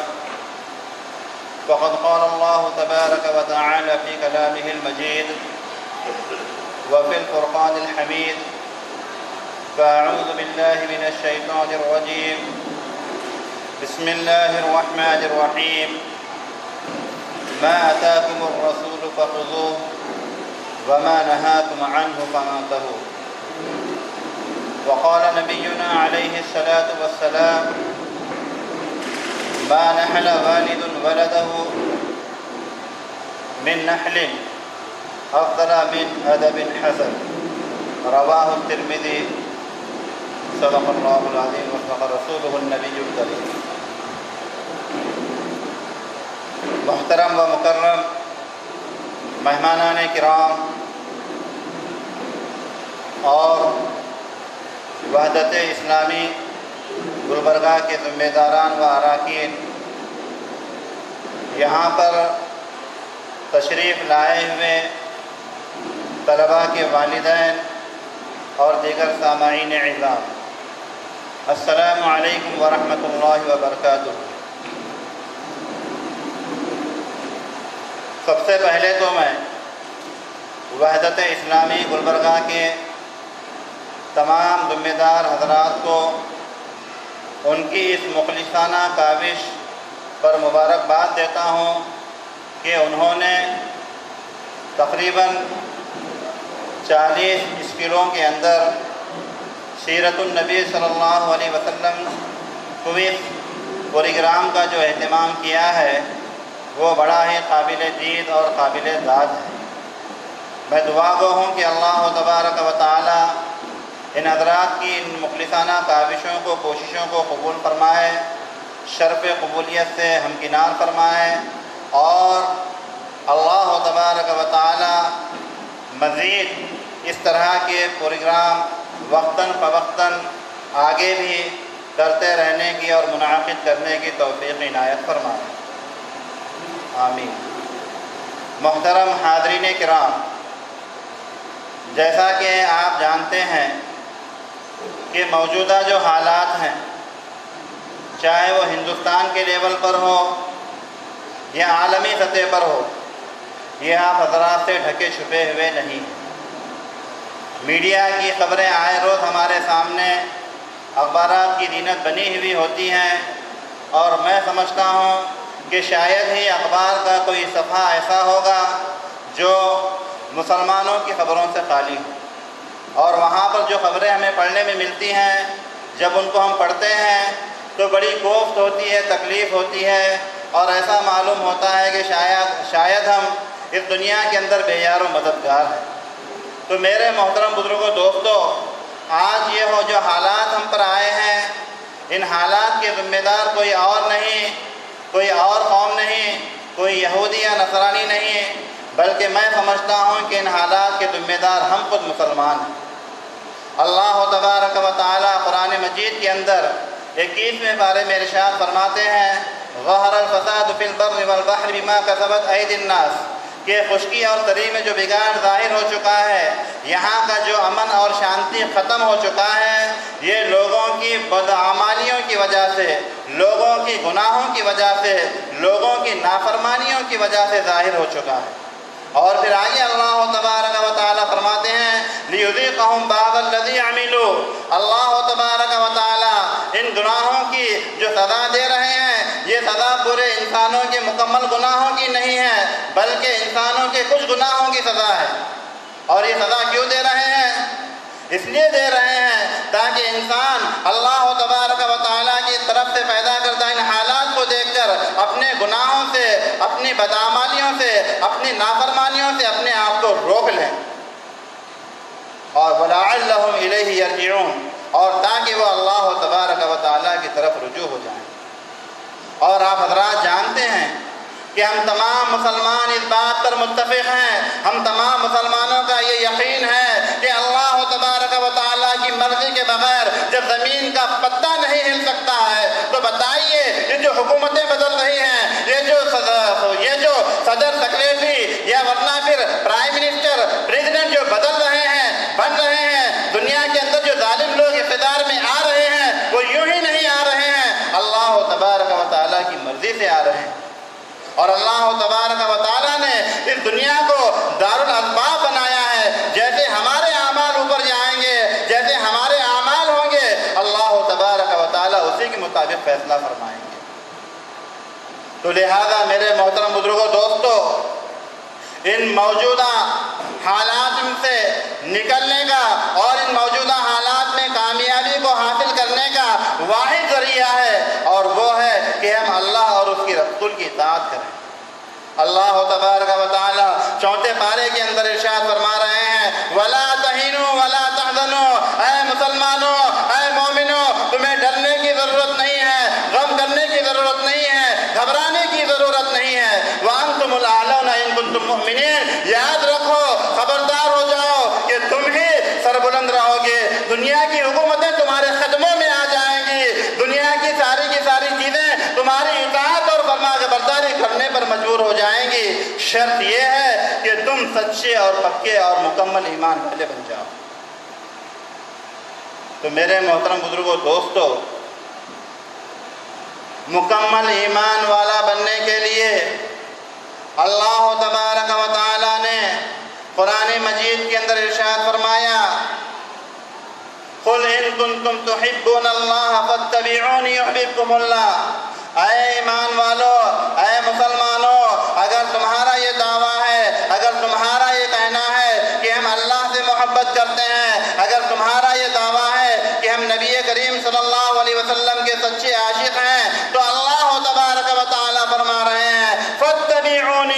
فقد قال الله تبارك وتعالى في كلامه المجيد وفي الفرقان الحميد: فأعوذ بالله من الشيطان الرجيم، بسم الله الرحمن الرحيم، ما آتاكم الرسول فخذوه وما نهاكم عنه فانتهوا۔ وقال نبينا عليه الصلاة والسلام: ما نحل والد ولده من نحل أفضل من أدب حسن، رواه الترمذي۔ صدق الله العظيم وصدق رسوله النبي الكريم۔ محترم و مکرم مہمانان کرام اور وحدت اسلامی گلبرگہ کے ذمہ داران و اراکین، یہاں پر تشریف لائے ہوئے طلباء کے والدین اور دیگر سامعین اعزام، السلام علیکم ورحمۃ اللہ وبرکاتہ۔ سب سے پہلے تو میں وحدت اسلامی گلبرگہ کے تمام ذمہ دار حضرات کو ان کی اس مخلصانہ کاوش پر مبارکباد دیتا ہوں کہ انہوں نے تقریباً 40 اسکلوں کے اندر سیرت النبی صلی اللہ علیہ وسلم کوئز پروگرام کا جو اہتمام کیا ہے وہ بڑا ہی قابل دید اور قابل داد ہے۔ میں دعا گو ہوں کہ اللہ تبارک و تعالی ان حضرات کی ان مخلصانہ کاوشوں کو کوششوں کو قبول فرمائے، شرف قبولیت سے ہمکنار فرمائے، اور اللہ تبارک و تعالی مزید اس طرح کے پروگرام وقتاً فوقتاً آگے بھی کرتے رہنے کی اور منعقد کرنے کی توفیق عنایت فرمائے، آمین۔ محترم حاضرین کرام، جیسا کہ آپ جانتے ہیں کہ موجودہ جو حالات ہیں، چاہے وہ ہندوستان کے لیول پر ہو یا عالمی سطح پر ہو، یہ آپ حضرات سے ڈھکے چھپے ہوئے نہیں ہیں۔ میڈیا کی خبریں آئے روز ہمارے سامنے اخبارات کی زینت بنی ہوئی ہوتی ہیں، اور میں سمجھتا ہوں کہ شاید ہی اخبار کا کوئی صفحہ ایسا ہوگا جو مسلمانوں کی خبروں سے خالی ہو، اور وہاں پر جو خبریں ہمیں پڑھنے میں ملتی ہیں جب ان کو ہم پڑھتے ہیں تو بڑی کوفت ہوتی ہے، تکلیف ہوتی ہے، اور ایسا معلوم ہوتا ہے کہ شاید ہم اس دنیا کے اندر بے یار و مددگار ہیں۔ تو میرے محترم بزرگوں، دوستو، آج یہ ہو جو حالات ہم پر آئے ہیں، ان حالات کے ذمہ دار کوئی اور نہیں، کوئی اور قوم نہیں، کوئی یہودی یا نصرانی نہیں، بلکہ میں سمجھتا ہوں کہ ان حالات کے ذمہ دار ہم خود مسلمان ہیں۔ اللہ تبارک و تعالی قرآن مجید کے اندر 21ویں پارے میں ارشاد فرماتے ہیں، ظہر الفساد فی البر والبحر بما کسبت ایدی الناس، کہ خشکی اور تری میں جو بگاڑ ظاہر ہو چکا ہے، یہاں کا جو امن اور شانتی ختم ہو چکا ہے، یہ لوگوں کی بدعمالیوں کی وجہ سے، لوگوں کی گناہوں کی وجہ سے، لوگوں کی نافرمانیوں کی وجہ سے ظاہر ہو چکا ہے۔ اور پھر آگے اللہ تبارک و تعالی فرماتے ہیں، لِيُذِيقَهُمْ بَعْضَ الَّذِي عَمِلُوا، اللہ تبارک و تعالی ان گناہوں کی جو سزا دے رہے ہیں، یہ سزا پورے انسانوں کے مکمل گناہوں کی نہیں ہے، بلکہ انسانوں کے کچھ گناہوں کی سزا ہے۔ اور یہ سزا کیوں دے رہے ہیں؟ اس لیے دے رہے ہیں تاکہ انسان اللہ تبارک و تعالیٰ کی طرف سے پیدا کردہ ان حالات کو دیکھ کر اپنے گناہوں سے، اپنی بدعمالیوں سے، اپنی نافرمانیوں سے اپنے آپ کو روک لیں، اور وَلَعَلَّهُمْ إِلَيْهِ يَرْجِعُونَ، اور تاکہ وہ اللہ تبارک و تعالیٰ کی طرف رجوع ہو جائیں۔ اور آپ حضرات جانتے ہیں کہ ہم تمام مسلمان اس بات پر متفق ہیں، ہم تمام مسلمانوں کا یہ یقین ہے کہ اللہ تبارک و تعالیٰ کی مرضی کے بغیر جب زمین کا پتہ نہیں ہل سکتا ہے، تو بتائیے یہ جو حکومتیں بدل رہی ہیں، یہ جو صدر سیکریٹری یا ورنہ پھر پرائم منسٹر، پریزیڈنٹ جو بدل رہے ہیں، بن رہے ہیں، دنیا کے اندر جو ظالم لوگ اقتدار میں آ رہے ہیں، وہ یوں ہی نہیں آ رہے ہیں، اللہ تبارک و تعالیٰ کی مرضی سے آ رہے ہیں۔ اور اللہ تبارک و تعالیٰ نے اس دنیا کو دارالاسباب بنایا ہے، جیسے ہمارے اعمال اوپر جائیں گے، جیسے ہمارے اعمال ہوں گے، اللہ تبارک و تعالیٰ اسی کے مطابق فیصلہ فرمائیں گے۔ تو لہذا میرے محترم بزرگوں، دوستو، ان موجودہ حالات سے نکلنے کا اور ان موجودہ حالات میں کامیابی کو حاصل کرنے کا واحد ذریعہ ہے، اور وہ ہے کہ ہم اللہ اور اس کی رسول کی اطاعت کریں۔ اللہ تبارک و تعالی 4 پارے کے اندر ارشاد فرما رہے ہیں، وَلَا تَهِنُوا وَلَا تَحْزَنُوا، اے مسلمانوں، اے مومنوں، تمہیں ڈرنے کی ضرورت نہیں ہے، غم کرنے کی ضرورت نہیں ہے، گھبرانے کی ضرورت نہیں ہے، وَأَنْتُمُ الْأَعْلَوْنَ إِن كُنتُم مُؤْمِنِينَ، یاد رکھو، خبردار ہو جاؤ کہ تم ہی سربلند رہو گے، دنیا کی حکومتیں تمہارے قدموں میں آ جائیں گی، دنیا کی ساری چیزیں تمہاری اطاعت اور فرما برداری کرنے پر مجبور ہو جائیں گی، شرط یہ ہے کہ تم سچے اور پکے اور مکمل ایمان والے بن جاؤ۔ تو میرے محترم بزرگوں، دوستو، مکمل ایمان والا بننے کے لیے اللہ تبارک و تعالی نے قرآن مجید کے اندر ارشاد فرمایا، قُلْ إِن كُنتُمْ تُحِبُّونَ اللَّهَ فَاتَّبِعُونِ يُحْبِبْكُمُ اللَّهُ، اے ایمان والو، اے مسلمانوں، اگر تمہارا یہ دعویٰ ہے، اگر تمہارا یہ کہنا ہے کہ ہم اللہ سے محبت کرتے ہیں، اگر تمہارا یہ دعویٰ ہے کہ ہم نبی کریم صلی اللہ علیہ وسلم کے سچے عاشق ہیں، تو اللہ تبارک و تعالیٰ فرما رہے ہیں، فَاتَّبِعُونِ،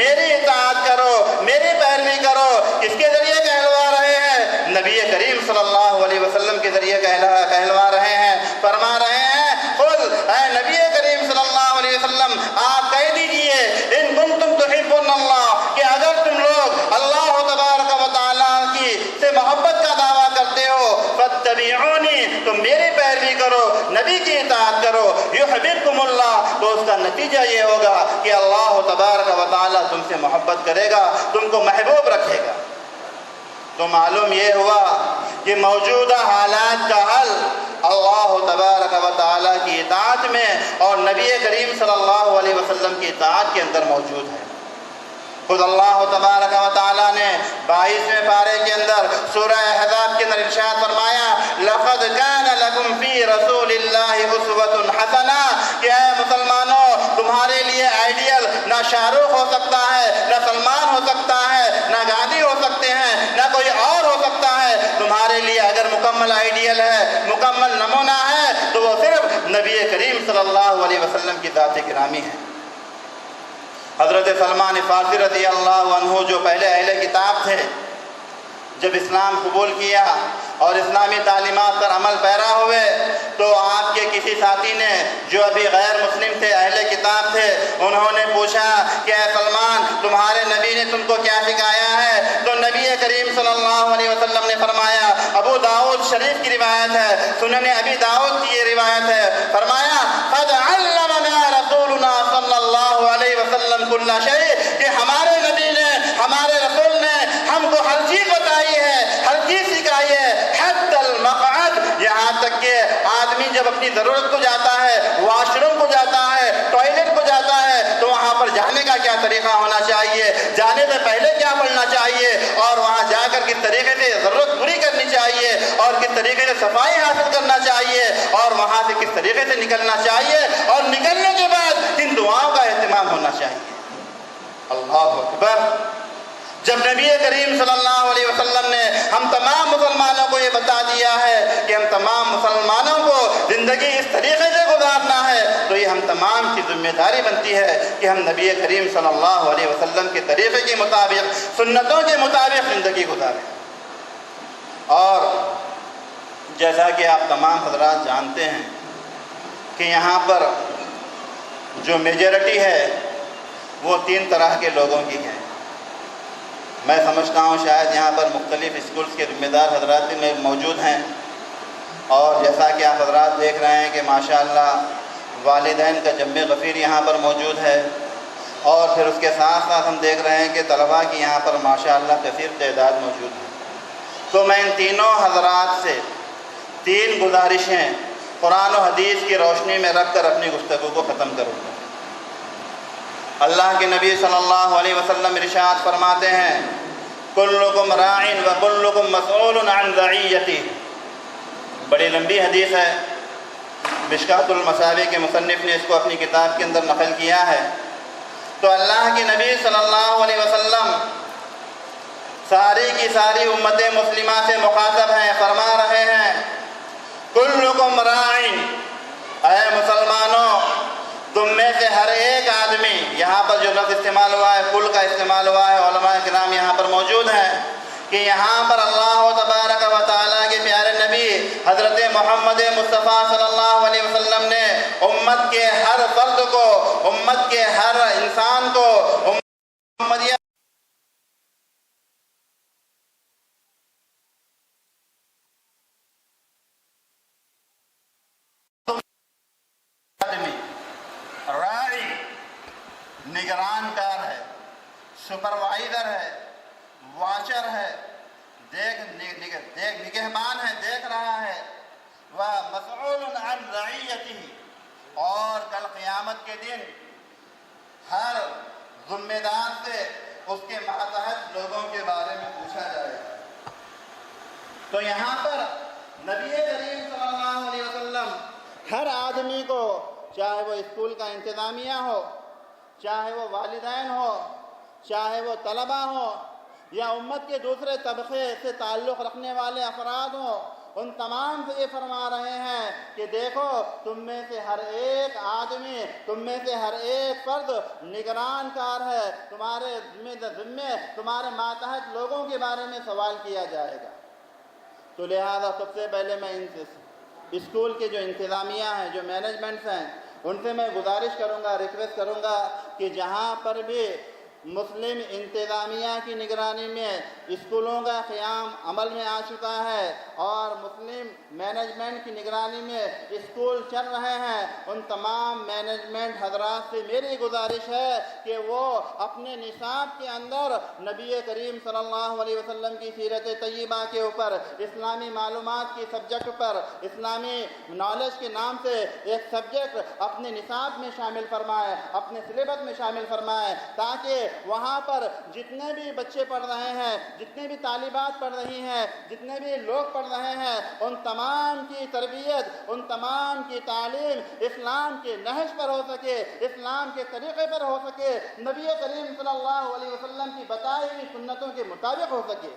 میری اطاعت کرو، میری پیروی کرو۔ کس کے ذریعے کہلوا رہے ہیں؟ نبی کریم صلی اللہ علیہ وسلم کے ذریعے کہلوا رہے ہیں، فرما رہے ہیں، قل، اے نبی کریم صلی اللہ علیہ وسلم، آپ کہہ دیجئے، ان کنتم تحبون اللہ، کہ اگر تم لوگ اللہ تبارک و تعالیٰ کی سے محبت کا دعویٰ کرتے ہو، فاتبعونی، تم میری پیروی کرو، نبی کی اطاعت کرو، یحببکم اللہ، تو اس کا نتیجہ یہ ہوگا کہ اللہ تبارک و تعالیٰ تم سے محبت کرے گا، تم کو محبوب رکھے گا۔ تو معلوم یہ ہوا کہ موجودہ حالات کا حل اللہ تبارک و تعالیٰ کی اطاعت میں اور نبی کریم صلی اللہ علیہ وسلم کی اطاعت کے اندر موجود ہے۔ خود اللہ تبارک و تعالیٰ نے 22ویں پارے کے اندر سورہ احزاب کے اندر ارشاد فرمایا، لَقَدْ كَانَ لَكُمْ فِي رَسُولِ اللَّهِ أُسْوَةٌ حَسَنَةٌ، کہ اے مسلمانوں، تمہارے لیے آئیڈیل نہ شاہ رخ ہو سکتا ہے، نہ سلمان ہو سکتا ہے، نہ گاندھی ہو سکتے ہیں، نہ کوئی اور ہو سکتا ہے۔ تمہارے لیے اگر مکمل آئیڈیل ہے، مکمل نمونہ ہے، تو وہ صرف نبی کریم صلی اللہ علیہ وسلم کی ذات گرامی ہے۔ حضرت سلمان فارسی رضی اللہ عنہ جو پہلے اہل کتاب تھے، جب اسلام قبول کیا اور اسلامی تعلیمات پر عمل پیرا ہوئے تو آپ کے کسی ساتھی نے جو ابھی غیر مسلم تھے، اہل کتاب تھے، انہوں نے پوچھا کہ اے سلمان تمہارے نبی نے تم کو کیا سکھایا ہے؟ تو نبی کریم صلی اللہ علیہ وسلم نے فرمایا، ابو داؤد شریف کی روایت ہے، سنن ابی داؤد کی یہ روایت ہے، فرمایا قد علمنا رسولنا صلی اللہ علیہ وسلم کل شیء، کہ ہمارے نبی نے، ہمارے رسول نے ہم کو ہر چیز بتائی ہے، ہر چیز سکھائی ہے، حتی المقعد، یہاں تک کہ آدمی جب اپنی ضرورت کو جاتا ہے، واش روم کو جاتا ہے، ٹوائلٹ کو جاتا ہے، تو وہاں پر جانے کا کیا طریقہ ہونا چاہیے، جانے سے پہلے کیا پڑھنا چاہیے، اور وہاں جا کر کس طریقے سے ضرورت پوری کرنی چاہیے، اور کس طریقے سے صفائی حاصل کرنا چاہیے، اور وہاں سے کس طریقے سے نکلنا چاہیے، اور نکلنے کے بعد کن دعاؤں کا اہتمام ہونا چاہیے۔ اللہ اکبر! جب نبی کریم صلی اللہ علیہ وسلم نے ہم تمام مسلمانوں کو یہ بتا دیا ہے کہ ہم تمام مسلمانوں کو زندگی اس طریقے سے گزارنا ہے، تو یہ ہم تمام کی ذمہ داری بنتی ہے کہ ہم نبی کریم صلی اللہ علیہ وسلم کے طریقے کے مطابق، سنتوں کے مطابق زندگی گزاریں۔ اور جیسا کہ آپ تمام حضرات جانتے ہیں کہ یہاں پر جو میجورٹی ہے وہ 3 طرح کے لوگوں کی ہے۔ میں سمجھتا ہوں شاید یہاں پر مختلف اسکولز کے ذمہ دار حضرات بھی موجود ہیں، اور جیسا کہ آپ حضرات دیکھ رہے ہیں کہ ماشاءاللہ والدین کا جمع غفیر یہاں پر موجود ہے، اور پھر اس کے ساتھ ساتھ ہم دیکھ رہے ہیں کہ طلباء کی یہاں پر ماشاءاللہ کثیر تعداد موجود ہے۔ تو میں ان تینوں حضرات سے 3 گزارشیں قرآن و حدیث کی روشنی میں رکھ کر اپنی گفتگو کو ختم کروں گا۔ اللہ کے نبی صلی اللہ علیہ وسلم ارشاد فرماتے ہیں، کلکم راع و کلکم مسئول عن رعیتہ۔ بڑی لمبی حدیث ہے، مشکاۃ المصابیح کے مصنف نے اس کو اپنی کتاب کے اندر نقل کیا ہے۔ تو اللہ کے نبی صلی اللہ علیہ وسلم ساری کی ساری امت مسلمہ سے مخاطب ہیں، فرما رہے ہیں کلکم راع، اے مسلمانوں تم میں سے ہر ایک آدمی، یہاں پر جو لفظ استعمال ہوا ہے کل کا استعمال ہوا ہے، علماء کرام یہاں پر موجود ہیں کہ یہاں پر اللہ تبارک و تعالیٰ کے پیارے نبی حضرت محمد مصطفیٰ صلی اللہ علیہ وسلم نے امت کے ہر فرد کو، امت کے ہر انسان کو محمدیہ راعی، نگران کار ہے، سپروائزر ہے، واچر ہے، نگہبان ہے، دیکھ رہا ہے، وہ مسئول عن رعیتہ، اور کل قیامت کے دن ہر ذمہ دار سے اس کے ماتحت لوگوں کے بارے میں پوچھا جائے گا۔ تو یہاں پر نبی کریم صلی اللہ علیہ وسلم ہر آدمی کو، چاہے وہ اسکول کا انتظامیہ ہو، چاہے وہ والدین ہو، چاہے وہ طلباء ہو، یا امت کے دوسرے طبقے سے تعلق رکھنے والے افراد ہوں، ان تمام سے یہ فرما رہے ہیں کہ دیکھو تم میں سے ہر ایک آدمی، تم میں سے ہر ایک فرد نگران کار ہے، تمہارے ذمے تمہارے ماتحت لوگوں کے بارے میں سوال کیا جائے گا۔ تو لہذا سب سے پہلے میں ان سے اسکول کے جو انتظامیہ ہیں، جو مینجمنٹس ہیں، ان سے میں گزارش کروں گا، ریکویسٹ کروں گا کہ جہاں پر بھی مسلم انتظامیہ کی نگرانی میں اسکولوں کا قیام عمل میں آ چکا ہے اور مسلم مینجمنٹ کی نگرانی میں اسکول چل رہے ہیں، ان تمام مینجمنٹ حضرات سے میری گزارش ہے کہ وہ اپنے نصاب کے اندر نبی کریم صلی اللہ علیہ وسلم کی سیرت طیبہ کے اوپر، اسلامی معلومات کی سبجیکٹ پر، اسلامی نالج کے نام سے ایک سبجیکٹ اپنے نصاب میں شامل فرمائے، اپنے سلیبس میں شامل فرمائے، تاکہ وہاں پر جتنے بھی بچے پڑھ رہے ہیں، جتنے بھی طالبات پڑھ رہی ہیں، جتنے بھی لوگ پڑھ رہے ہیں، ان تمام کی تربیت، ان تمام کی تعلیم اسلام کے نہج پر ہو سکے، اسلام کے طریقے پر ہو سکے، نبی کریم صلی اللہ علیہ وسلم کی بتائی ہوئی سنتوں کے مطابق ہو سکے۔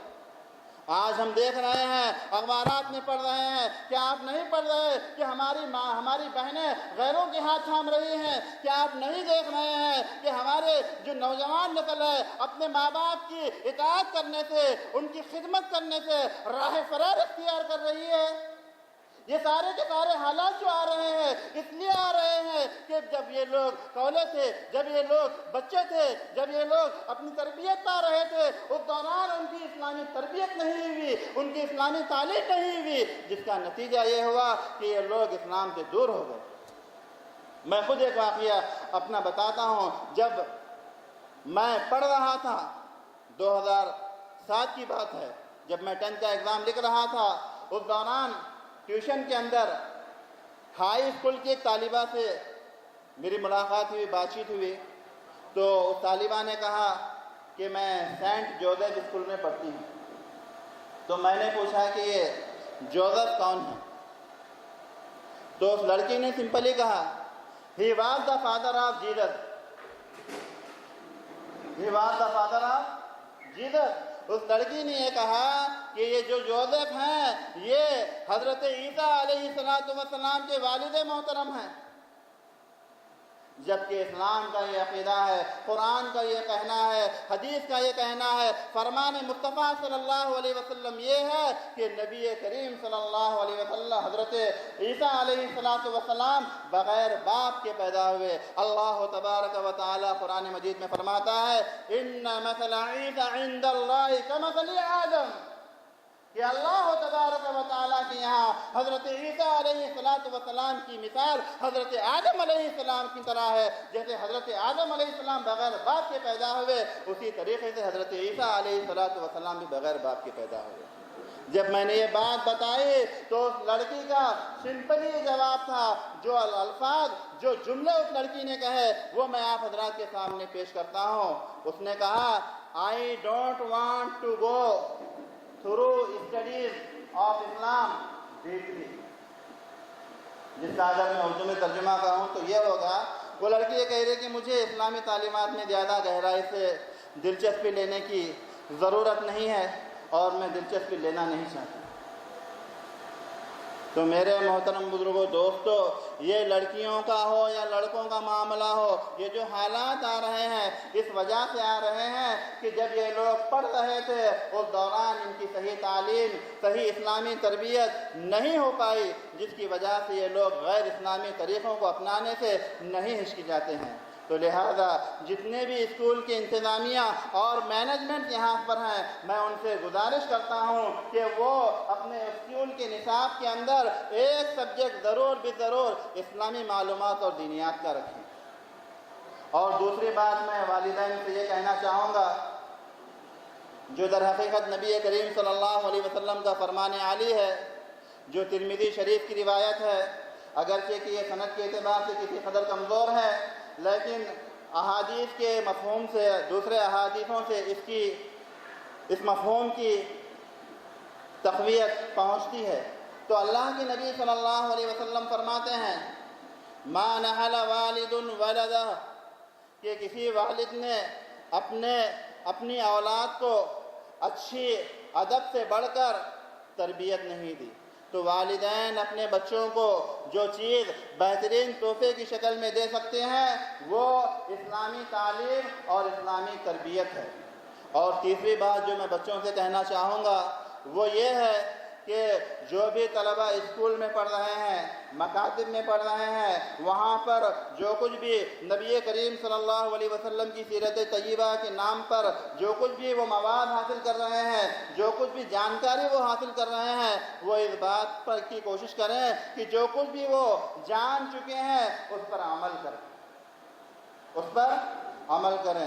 آج ہم دیکھ رہے ہیں، اخبارات میں پڑھ رہے ہیں، کیا آپ نہیں پڑھ رہے کہ ہماری ماں، ہماری بہنیں غیروں کے ہاتھ تھام رہی ہیں؟ کیا آپ نہیں دیکھ رہے ہیں کہ ہمارے جو نوجوان نسل ہے اپنے ماں باپ کی اطاعت کرنے سے، ان کی خدمت کرنے سے راہ فرار اختیار کر رہی ہے؟ یہ سارے کے سارے حالات جو آ رہے ہیں اس لیے آ رہے ہیں کہ جب یہ لوگ کولے تھے، جب یہ لوگ بچے تھے، جب یہ لوگ اپنی تربیت پا رہے تھے، اس دوران ان کی اسلامی تربیت نہیں ہوئی، ان کی اسلامی تعلیم نہیں ہوئی، جس کا نتیجہ یہ ہوا کہ یہ لوگ اسلام سے دور ہو گئے۔ میں خود ایک واقعہ اپنا بتاتا ہوں۔ جب میں پڑھ رہا تھا، 2007 کی بات ہے، جب میں 10th کا ایگزام لکھ رہا تھا، اس دوران ٹیوشن کے اندر ہائی اسکول کی ایک طالبہ سے میری ملاقات ہوئی، بات چیت ہوئی، تو اس طالبہ نے کہا کہ میں سینٹ جوزف اسکول میں پڑھتی ہوں۔ تو میں نے پوچھا کہ یہ جوزف کون ہے؟ تو اس لڑکی نے سمپلی کہا he was the father of Jesus, he was the father of Jesus. اس لڑکی نے یہ کہا کہ یہ جو جوزف ہیں یہ حضرت عیسیٰ علیہ السلام کے والد محترم ہیں، جبکہ اسلام کا یہ عقیدہ ہے، قرآن کا یہ کہنا ہے، حدیث کا یہ کہنا ہے، فرمان مصطفیٰ صلی اللہ علیہ وسلم یہ ہے کہ نبی کریم صلی اللہ علیہ وسلم حضرت عیسیٰ علیہ السلام بغیر باپ کے پیدا ہوئے۔ اللہ تبارک و تعالی قرآن مجید میں فرماتا ہے ان مثل عیسیٰ عند اللہ کمثل آدم، کہ اللہ تبارک و تعالیٰ کے یہاں حضرت عیسیٰ علیہ السلام کی مثال حضرت آدم علیہ السلام کی طرح ہے۔ جیسے حضرت آدم علیہ السلام بغیر باپ کے پیدا ہوئے، اسی طریقے سے حضرت عیسیٰ علیہ السلام بھی بغیر باپ کے پیدا ہوئے۔ جب میں نے یہ بات بتائی تو اس لڑکی کا سمپلی جواب تھا، جو الفاظ، جو جملے اس لڑکی نے کہے وہ میں آپ حضرات کے سامنے پیش کرتا ہوں۔ اس نے کہا I don't want to go through studies of Islam deeply، جس کا اگر میں اردو میں ترجمہ کروں تو یہ ہوگا، وہ لڑکی یہ کہہ رہی کہ مجھے اسلامی تعلیمات میں زیادہ گہرائی سے دلچسپی لینے کی ضرورت نہیں ہے اور میں دلچسپی لینا نہیں چاہتی۔ تو میرے محترم بزرگوں، دوستو، یہ لڑکیوں کا ہو یا لڑکوں کا معاملہ ہو، یہ جو حالات آ رہے ہیں اس وجہ سے آ رہے ہیں کہ جب یہ لوگ پڑھ رہے تھے اس دوران ان کی صحیح تعلیم، صحیح اسلامی تربیت نہیں ہو پائی، جس کی وجہ سے یہ لوگ غیر اسلامی طریقوں کو اپنانے سے نہیں ہچکچاتے ہیں۔ تو لہذا جتنے بھی اسکول کی انتظامیہ اور مینجمنٹ یہاں پر ہیں، میں ان سے گزارش کرتا ہوں کہ وہ اپنے اسکول کے نصاب کے اندر ایک سبجیکٹ ضرور اسلامی معلومات اور دینیات کا رکھیں۔ اور دوسری بات میں والدین سے یہ کہنا چاہوں گا، جو در حقیقت نبی کریم صلی اللہ علیہ وسلم کا فرمان عالی ہے، جو ترمذی شریف کی روایت ہے، اگرچہ کہ یہ سند کے اعتبار سے کسی قدر کمزور ہے، لیکن احادیث کے مفہوم سے، دوسرے احادیثوں سے اس مفہوم کی تقویت پہنچتی ہے۔ تو اللہ کے نبی صلی اللہ علیہ وسلم فرماتے ہیں ما نحل والد ولدہ، کہ کسی والد نے اپنی اولاد کو اچھی ادب سے بڑھ کر تربیت نہیں دی۔ تو والدین اپنے بچوں کو جو چیز بہترین تحفے کی شکل میں دے سکتے ہیں وہ اسلامی تعلیم اور اسلامی تربیت ہے۔ اور تیسری بات جو میں بچوں سے کہنا چاہوں گا وہ یہ ہے کہ جو بھی طلبہ اسکول میں پڑھ رہے ہیں، مکاتب میں پڑھ رہے ہیں، وہاں پر جو کچھ بھی نبی کریم صلی اللہ علیہ وسلم کی سیرت طیبہ کے نام پر جو کچھ بھی وہ مواد حاصل کر رہے ہیں، جو کچھ بھی جانکاری وہ حاصل کر رہے ہیں، وہ اس بات پر کی کوشش کریں کہ جو کچھ بھی وہ جان چکے ہیں اس پر عمل کریں،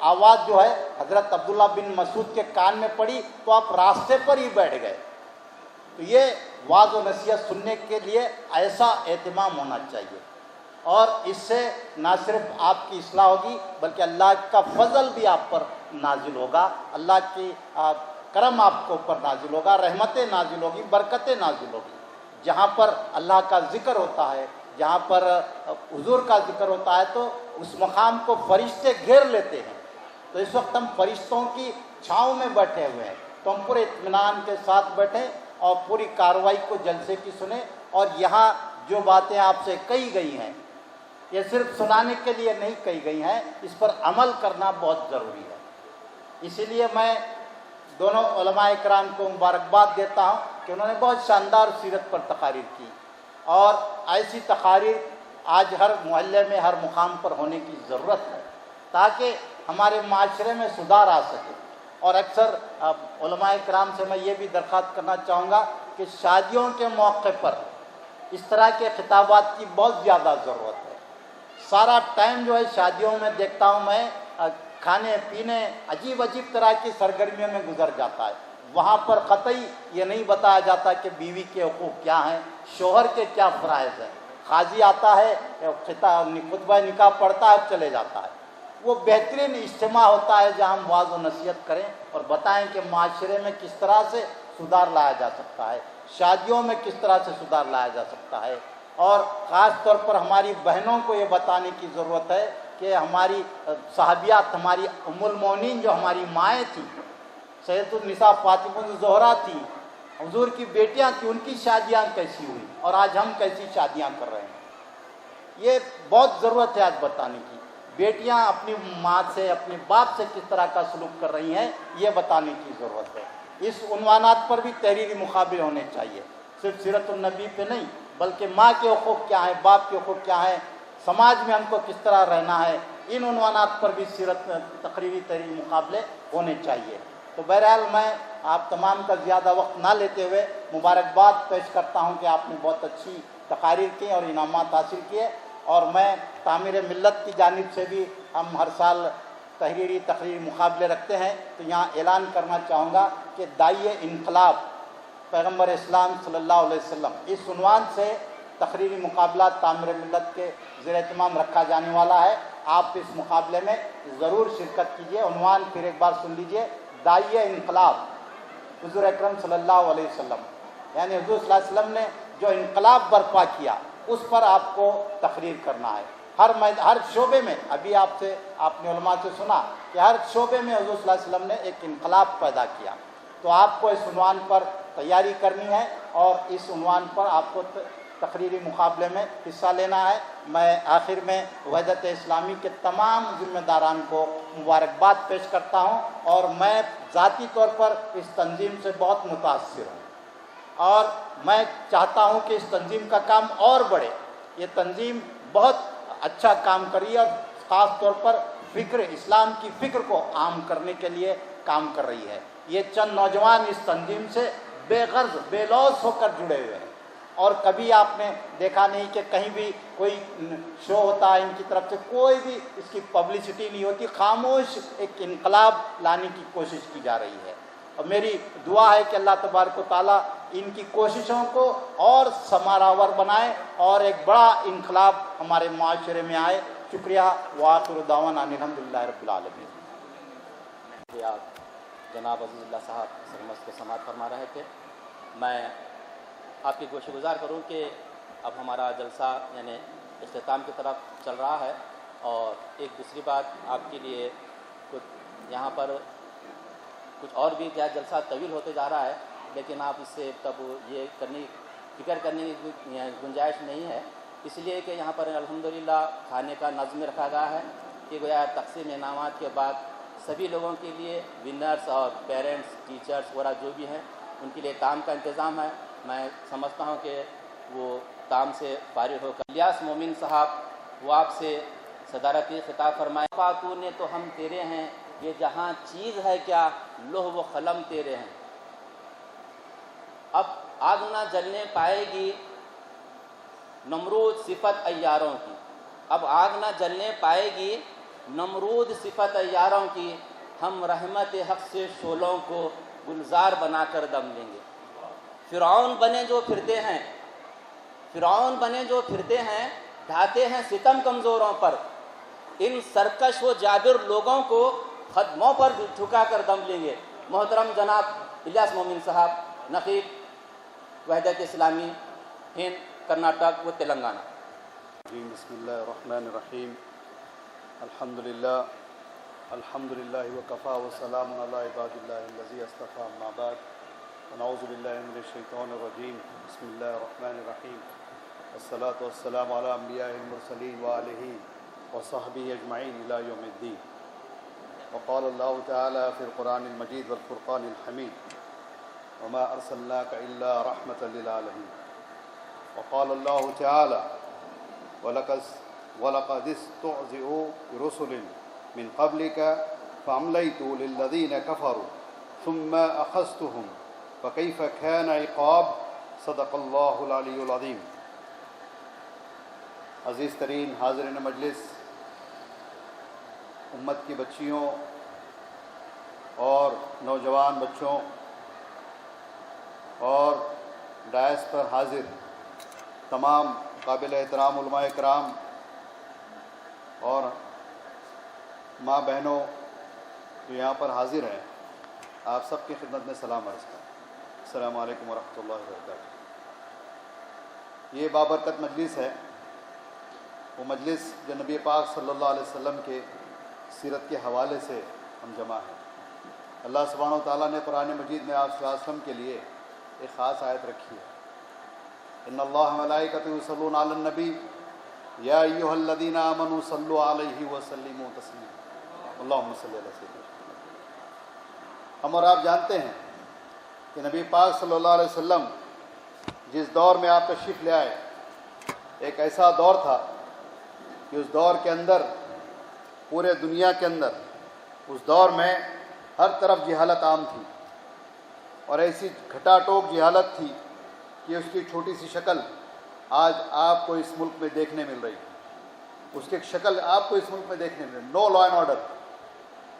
آواز جو ہے حضرت عبداللہ بن مسعود کے کان میں پڑی تو آپ راستے پر ہی بیٹھ گئے. تو یہ واعظ و نصیحت سننے کے لیے ایسا اہتمام ہونا چاہیے، اور اس سے نہ صرف آپ کی اصلاح ہوگی بلکہ اللہ کا فضل بھی آپ پر نازل ہوگا، اللہ کی کرم آپ کے اوپر نازل ہوگا، رحمتیں نازل ہوگی، برکتیں نازل ہوگی. جہاں پر اللہ کا ذکر ہوتا ہے، جہاں پر حضور کا ذکر ہوتا ہے تو اس مقام کو فرشتے گھیر لیتے ہیں. تو اس وقت ہم فرشتوں کی چھاؤں میں بیٹھے ہوئے ہیں، تو ہم پورے اطمینان کے ساتھ بیٹھیں اور پوری کارروائی کو جلسے کی سنیں. اور یہاں جو باتیں آپ سے کہی گئی ہیں یہ صرف سنانے کے لیے نہیں کہی گئی ہیں، اس پر عمل کرنا بہت ضروری ہے. اسی لیے میں دونوں علماء کرام کو مبارکباد دیتا ہوں کہ انہوں نے بہت شاندار سیرت پر تقاریر کی، اور ایسی تقاریر آج ہر محلے میں ہر مقام پر ہونے کی ضرورت ہے تاکہ ہمارے معاشرے میں سدھار آ سکے. اور اکثر علماء کرام سے میں یہ بھی درخواست کرنا چاہوں گا کہ شادیوں کے موقع پر اس طرح کے خطابات کی بہت زیادہ ضرورت ہے. سارا ٹائم جو ہے شادیوں میں دیکھتا ہوں میں کھانے پینے عجیب طرح کی سرگرمیوں میں گزر جاتا ہے. وہاں پر قطعی یہ نہیں بتایا جاتا کہ بیوی کے حقوق کیا ہیں، شوہر کے کیا فرائض ہیں. قاضی آتا ہے، خطبہ نکاح پڑھتا ہے، چلے جاتا ہے. وہ بہترین اجتماع ہوتا ہے جہاں ہم واعظ و نصیحت کریں اور بتائیں کہ معاشرے میں کس طرح سے سدھار لایا جا سکتا ہے، شادیوں میں کس طرح سے سدھار لایا جا سکتا ہے. اور خاص طور پر ہماری بہنوں کو یہ بتانے کی ضرورت ہے کہ ہماری صحابیات، ہماری ام المومنین جو ہماری مائیں تھیں، سید النساء فاطمہ الزہرا تھی، حضور کی بیٹیاں تھیں، ان کی شادیاں کیسی ہوئی اور آج ہم کیسی شادیاں کر رہے ہیں. یہ بہت ضرورت ہے آج بتانے کی. بیٹیاں اپنی ماں سے، اپنے باپ سے کس طرح کا سلوک کر رہی ہیں یہ بتانے کی ضرورت ہے. اس عنوانات پر بھی تحریری مقابلے ہونے چاہیے، صرف سیرت النبی پہ نہیں بلکہ ماں کے حقوق کیا ہیں، باپ کے حقوق کیا ہیں، سماج میں ہم کو کس طرح رہنا ہے. ان عنوانات پر بھی سیرت تقریری تحریری مقابلے ہونے چاہیے. تو بہرحال میں آپ تمام کا زیادہ وقت نہ لیتے ہوئے مبارکباد پیش کرتا ہوں کہ آپ نے بہت اچھی تقاریر کی اور انعامات حاصل کیے. اور میں تعمیر ملت کی جانب سے بھی ہم ہر سال تقریری مقابلے رکھتے ہیں. تو یہاں اعلان کرنا چاہوں گا کہ داعیہ انقلاب پیغمبر اسلام صلی اللہ علیہ وسلم، اس عنوان سے تقریری مقابلہ تعمیر ملت کے زیر اہتمام رکھا جانے والا ہے. آپ اس مقابلے میں ضرور شرکت کیجیے. عنوان پھر ایک بار سن لیجیے، داعیہ انقلاب. حضور اکرم صلی اللہ علیہ وسلم یعنی حضور صلی اللہ علیہ وسلم نے جو انقلاب برپا کیا اس پر آپ کو تقریر کرنا ہے. ہر شعبے میں، ابھی آپ نے علماء سے سنا کہ ہر شعبے میں حضور صلی اللہ علیہ وسلم نے ایک انقلاب پیدا کیا. تو آپ کو اس عنوان پر تیاری کرنی ہے اور اس عنوان پر آپ کو تقریری مقابلے میں حصہ لینا ہے. میں آخر میں وحدت اسلامی کے تمام ذمہ داران کو مبارکباد پیش کرتا ہوں، اور میں ذاتی طور پر اس تنظیم سے بہت متاثر ہوں اور میں چاہتا ہوں کہ اس تنظیم کا کام اور بڑھے. یہ تنظیم بہت اچھا کام کری اور خاص طور پر اسلام کی فکر کو عام کرنے کے لیے کام کر رہی ہے. یہ چند نوجوان اس تنظیم سے بے غرض بے لوث ہو کر جڑے ہوئے ہیں، اور کبھی آپ نے دیکھا نہیں کہ کہیں بھی کوئی شو ہوتا ہے ان کی طرف سے کوئی بھی اس کی پبلسٹی نہیں ہوتی. خاموش ایک انقلاب لانے کی کوشش کی جا رہی ہے. اور میری دعا ہے کہ اللہ تبارک و تعالیٰ ان کی کوششوں کو اور ثمرآور بنائے اور ایک بڑا انقلاب ہمارے معاشرے میں آئے. شکریہ. وآخر دعوانا ان الحمدللہ رب العالمین. جناب عزیز اللہ صاحب سرمست کو سماعت فرما رہے تھے. میں آپ کی گوشہ گزار کروں کہ اب ہمارا جلسہ یعنی اختتام کی طرف چل رہا ہے، اور ایک دوسری بات آپ کے لیے یہاں پر کچھ اور بھی کیا جلسہ طویل ہوتے جا رہا ہے، لیکن آپ اس سے تب یہ فکر کرنے کی گنجائش نہیں ہے، اس لیے کہ یہاں پر الحمدللہ کھانے کا نظم رکھا گیا ہے کہ گویا تقسیم انعامات کے بعد سبھی لوگوں کے لیے ونرز اور پیرنٹس ٹیچرز وغیرہ جو بھی ہیں ان کے لیے کام کا انتظام ہے. میں سمجھتا ہوں کہ وہ کام سے فارغ ہو کر الیاس مومن صاحب وہ آپ سے صدارتی خطاب فرمائے. خاتون نے تو ہم تیرے ہیں، یہ جہاں چیز ہے کیا لوح و قلم تیرے ہیں. اب آگ نہ جلنے پائے گی نمرود صفت عیاروں کی. اب آگ نہ جلنے پائے گی نمرود صفت یاروں کی ہم رحمت حق سے شعلوں کو گلزار بنا کر دم لیں گے۔ فرعون بنے جو پھرتے ہیں ڈھاتے ہیں ستم کمزوروں پر، ان سرکش و جابر لوگوں کو قدموں پر جھکا کر دم لیں گے۔ محترم جناب الیاس مومن صاحب، نقیب وحدت اسلامی ہند، کرناٹک و تلنگانہ۔ بسم اللہ الرحمن الرحیم، الحمد للہ وکفا وسلام علی عباد اللہ الذی اصطفیٰ، اما بعد، ونعوذ باللہ من الشیطان الرجیم، بسم اللہ الرحمن الرحیم، والصلاة والسلام علی انبیاء المرسلین وآلہ وصحبہ اجمعین الی یوم الدین۔ وقال اللہ تعالی فی القرآن المجید والفرقان الحمید، وما ارسلناک الا رحمۃ للعالمین۔ وقال اللہ تعالی وَلَقَدِ اسْتُهْزِئُوا بِرُسُلٍ مِّن قَبْلِكَ فَأَمْلَيْتُ لِلَّذِينَ كَفَرُوا ثُمَّ أَخَذْتُهُمْ فَكَيْفَ كَانَ عِقَابِ۔ صدق اللہ العلی العظیم۔ عزیز ترین حاضرین مجلس، امت کی بچیوں اور نوجوان بچوں اور ڈائس پر حاضر تمام قابل احترام علماء کرام اور ماں بہنوں جو یہاں پر حاضر ہیں، آپ سب کی خدمت میں سلام عرض کریں۔ السلام علیکم ورحمۃ اللہ وبرکاتہ۔ یہ بابرکت مجلس ہے، وہ مجلس جو نبی پاک صلی اللہ علیہ وسلم کے سیرت کے حوالے سے ہم جمع ہیں۔ اللہ سبحانہ و تعالیٰ نے قرآن مجید میں آپ صلی اللہ علیہ وسلم کے لیے ایک خاص آیت رکھی ہے، ان اللہ ملائکتہ یصلون علی النبی یا ایھا الذین آمنوا صلوا علیہ وسلموا تسلیما، اللہم صلی علی سیدنا۔ ہم اور آپ جانتے ہیں کہ نبی پاک صلی اللہ علیہ وسلم جس دور میں آپ تشریف لے آئے، ایک ایسا دور تھا کہ اس دور کے اندر، پورے دنیا کے اندر اس دور میں ہر طرف جہالت عام تھی، اور ایسی گھٹا ٹوپ جہالت تھی کہ اس کی چھوٹی سی شکل آج آپ کو اس ملک میں دیکھنے مل رہی ہے۔ اس کی ایک شکل آپ کو اس ملک میں دیکھنے مل رہی ہے۔ نو لا اینڈ آرڈر،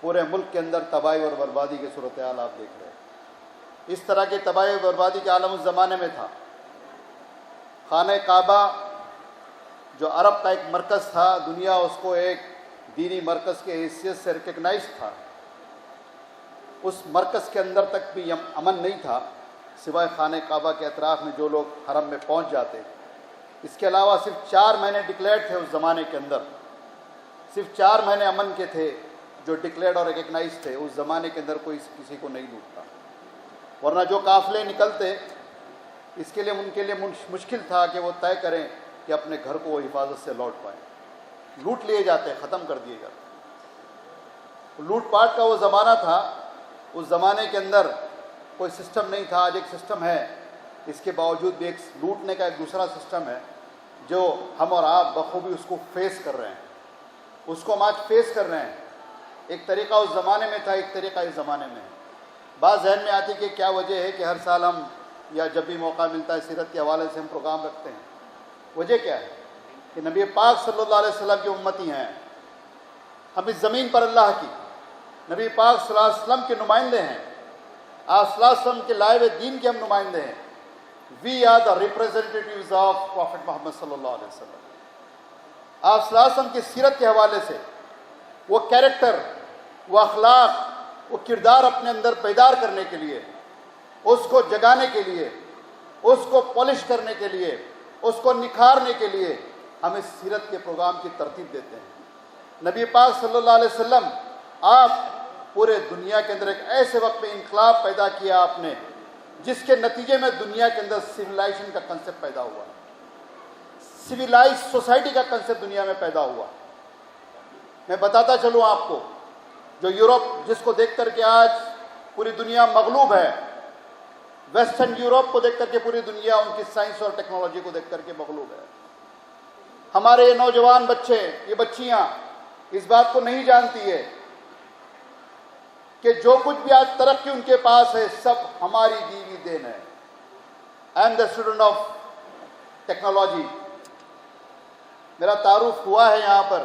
پورے ملک کے اندر تباہی اور بربادی کے صورتحال آپ دیکھ رہے ہیں۔ اس طرح کی تباہی اور بربادی کے عالم اس زمانے میں تھا۔ خانہ کعبہ جو عرب کا ایک مرکز تھا، دنیا اس کو ایک دینی مرکز کے حیثیت سے ریکگنائز تھا، اس مرکز کے اندر تک بھی امن نہیں تھا سوائے خانہ کعبہ کے اطراف میں جو لوگ حرم میں پہنچ جاتے۔ اس کے علاوہ صرف 4 مہینے ڈکلیئرڈ تھے اس زمانے کے اندر، صرف 4 مہینے امن کے تھے جو ڈکلیئرڈ اور ریکگنائز تھے۔ اس زمانے کے اندر کوئی کسی کو نہیں لوٹتا، ورنہ جو قافلے نکلتے اس کے لیے ان کے لیے مشکل تھا کہ وہ طے کریں کہ اپنے گھر کو وہ حفاظت سے لوٹ پائیں۔ لوٹ لیے جاتے، ختم کر دیے جاتے۔ لوٹ پاٹ کا وہ زمانہ تھا۔ اس زمانے کے اندر کوئی سسٹم نہیں تھا، آج ایک سسٹم ہے، اس کے باوجود بھی ایک لوٹنے کا ایک دوسرا سسٹم ہے جو ہم اور آپ بخوبی اس کو فیس کر رہے ہیں، اس کو ہم آج فیس کر رہے ہیں۔ ایک طریقہ اس زمانے میں تھا، ایک طریقہ اس زمانے میں ہے۔ بات ذہن میں آتی کہ کیا وجہ ہے کہ ہر سال ہم یا جب بھی موقع ملتا ہے سیرت کے حوالے سے ہم پروگرام رکھتے ہیں۔ وجہ کیا ہے کہ نبی پاک صلی اللہ علیہ وسلم کی امتی ہیں ہم، اس زمین پر اللہ کی نبی پاک صلی اللہ علیہ وسلم کے نمائندے ہیں، آپ صلی اللہ علیہ وسلم کے لائے ہوئے دین کے ہم نمائندے ہیں۔ We are the representatives of prophet Muhammad صلی اللہ علیہ وسلم۔ آپ صلی اللہ علیہ وسلم کی سیرت کے حوالے سے وہ کیریکٹر، وہ اخلاق، وہ کردار اپنے اندر بیدار کرنے کے لیے، اس کو جگانے کے لیے، اس کو پالش کرنے کے لیے، اس کو نکھارنے کے لیے ہم اس سیرت کے پروگرام کی ترتیب دیتے ہیں۔ نبی پاک صلی اللہ علیہ وسلم، آپ پورے دنیا کے اندر ایک ایسے وقت میں انقلاب پیدا کیا آپ نے جس کے نتیجے میں دنیا کے اندر سویلائزیشن کا کنسیپٹ پیدا ہوا، سویلائز سوسائٹی کا کنسیپٹ دنیا میں پیدا ہوا۔ میں بتاتا چلوں آپ کو، جو یورپ جس کو دیکھ کر کے آج پوری دنیا مغلوب ہے، ویسٹرن یورپ کو دیکھ کر کے پوری دنیا ان کی سائنس اور ٹیکنالوجی کو دیکھ کر کے مغلوب ہے۔ ہمارے یہ نوجوان بچے، یہ بچیاں اس بات کو نہیں جانتی ہے کہ جو کچھ بھی آج ترقی ان کے پاس ہے سب ہماری دی ہوئی دین ہے۔ I am the student of technology. میرا تعارف ہوا ہے یہاں پر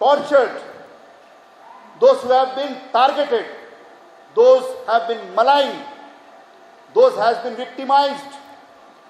tortured, those who have been targeted, those have been maligned, those has been victimized,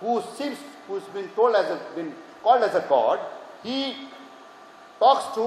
who seems, who's been told as been called as a god, he talks to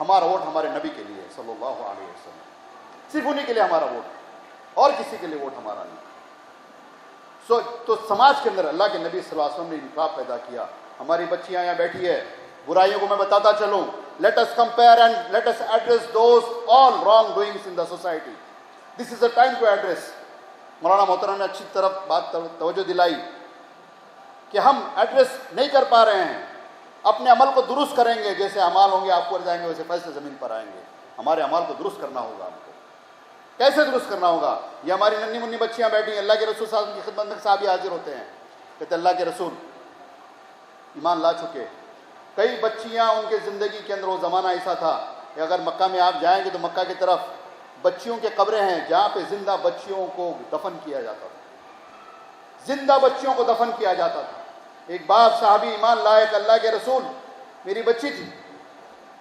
ہمارا ووٹ ہمارے نبی کے لیے صلی اللہ علیہ وسلم، صرف انہی کے لیے ہمارا ووٹ ہے، اور کسی کے لیے ووٹ ہمارا نہیں۔ تو سماج کے اندر اللہ کے نبی صلی اللہ علیہ وسلم نے انقلاب پیدا کیا۔ ہماری بچیاں یہاں بیٹھی ہے، برائیوں کو میں بتاتا چلوں، late us compare and let us address those all wrong doings in the society. This is the time to address. مولانا محترم نے اچھی طرف بات توجہ دلائی کہ ہم ایڈریس نہیں کر پا رہے ہیں، اپنے عمل کو درست کریں گے، جیسے اعمال ہوں گے آپ کو جائیں گے ویسے فیصلے زمین پر آئیں گے۔ ہمارے عمال کو درست کرنا ہوگا ہم کو۔ کیسے درست کرنا ہوگا؟ یہ ہماری ننھی منی بچیاں بیٹھی ہیں، اللہ کے رسول صلی اللہ علیہ وسلم کی خدمت میں صحابی حاضر ہوتے ہیں، کہتے اللہ کے رسول ایمان لا چکے، کئی بچیاں ان کے زندگی کے اندر، وہ زمانہ ایسا تھا کہ اگر مکہ میں آپ جائیں گے تو مکہ کی طرف بچیوں کے قبریں ہیں جہاں پہ زندہ بچیوں کو دفن کیا جاتا تھا، زندہ بچیوں کو دفن کیا جاتا تھا۔ ایک باپ صحابی ایمان لائے کہ اللہ کے رسول میری بچی تھی،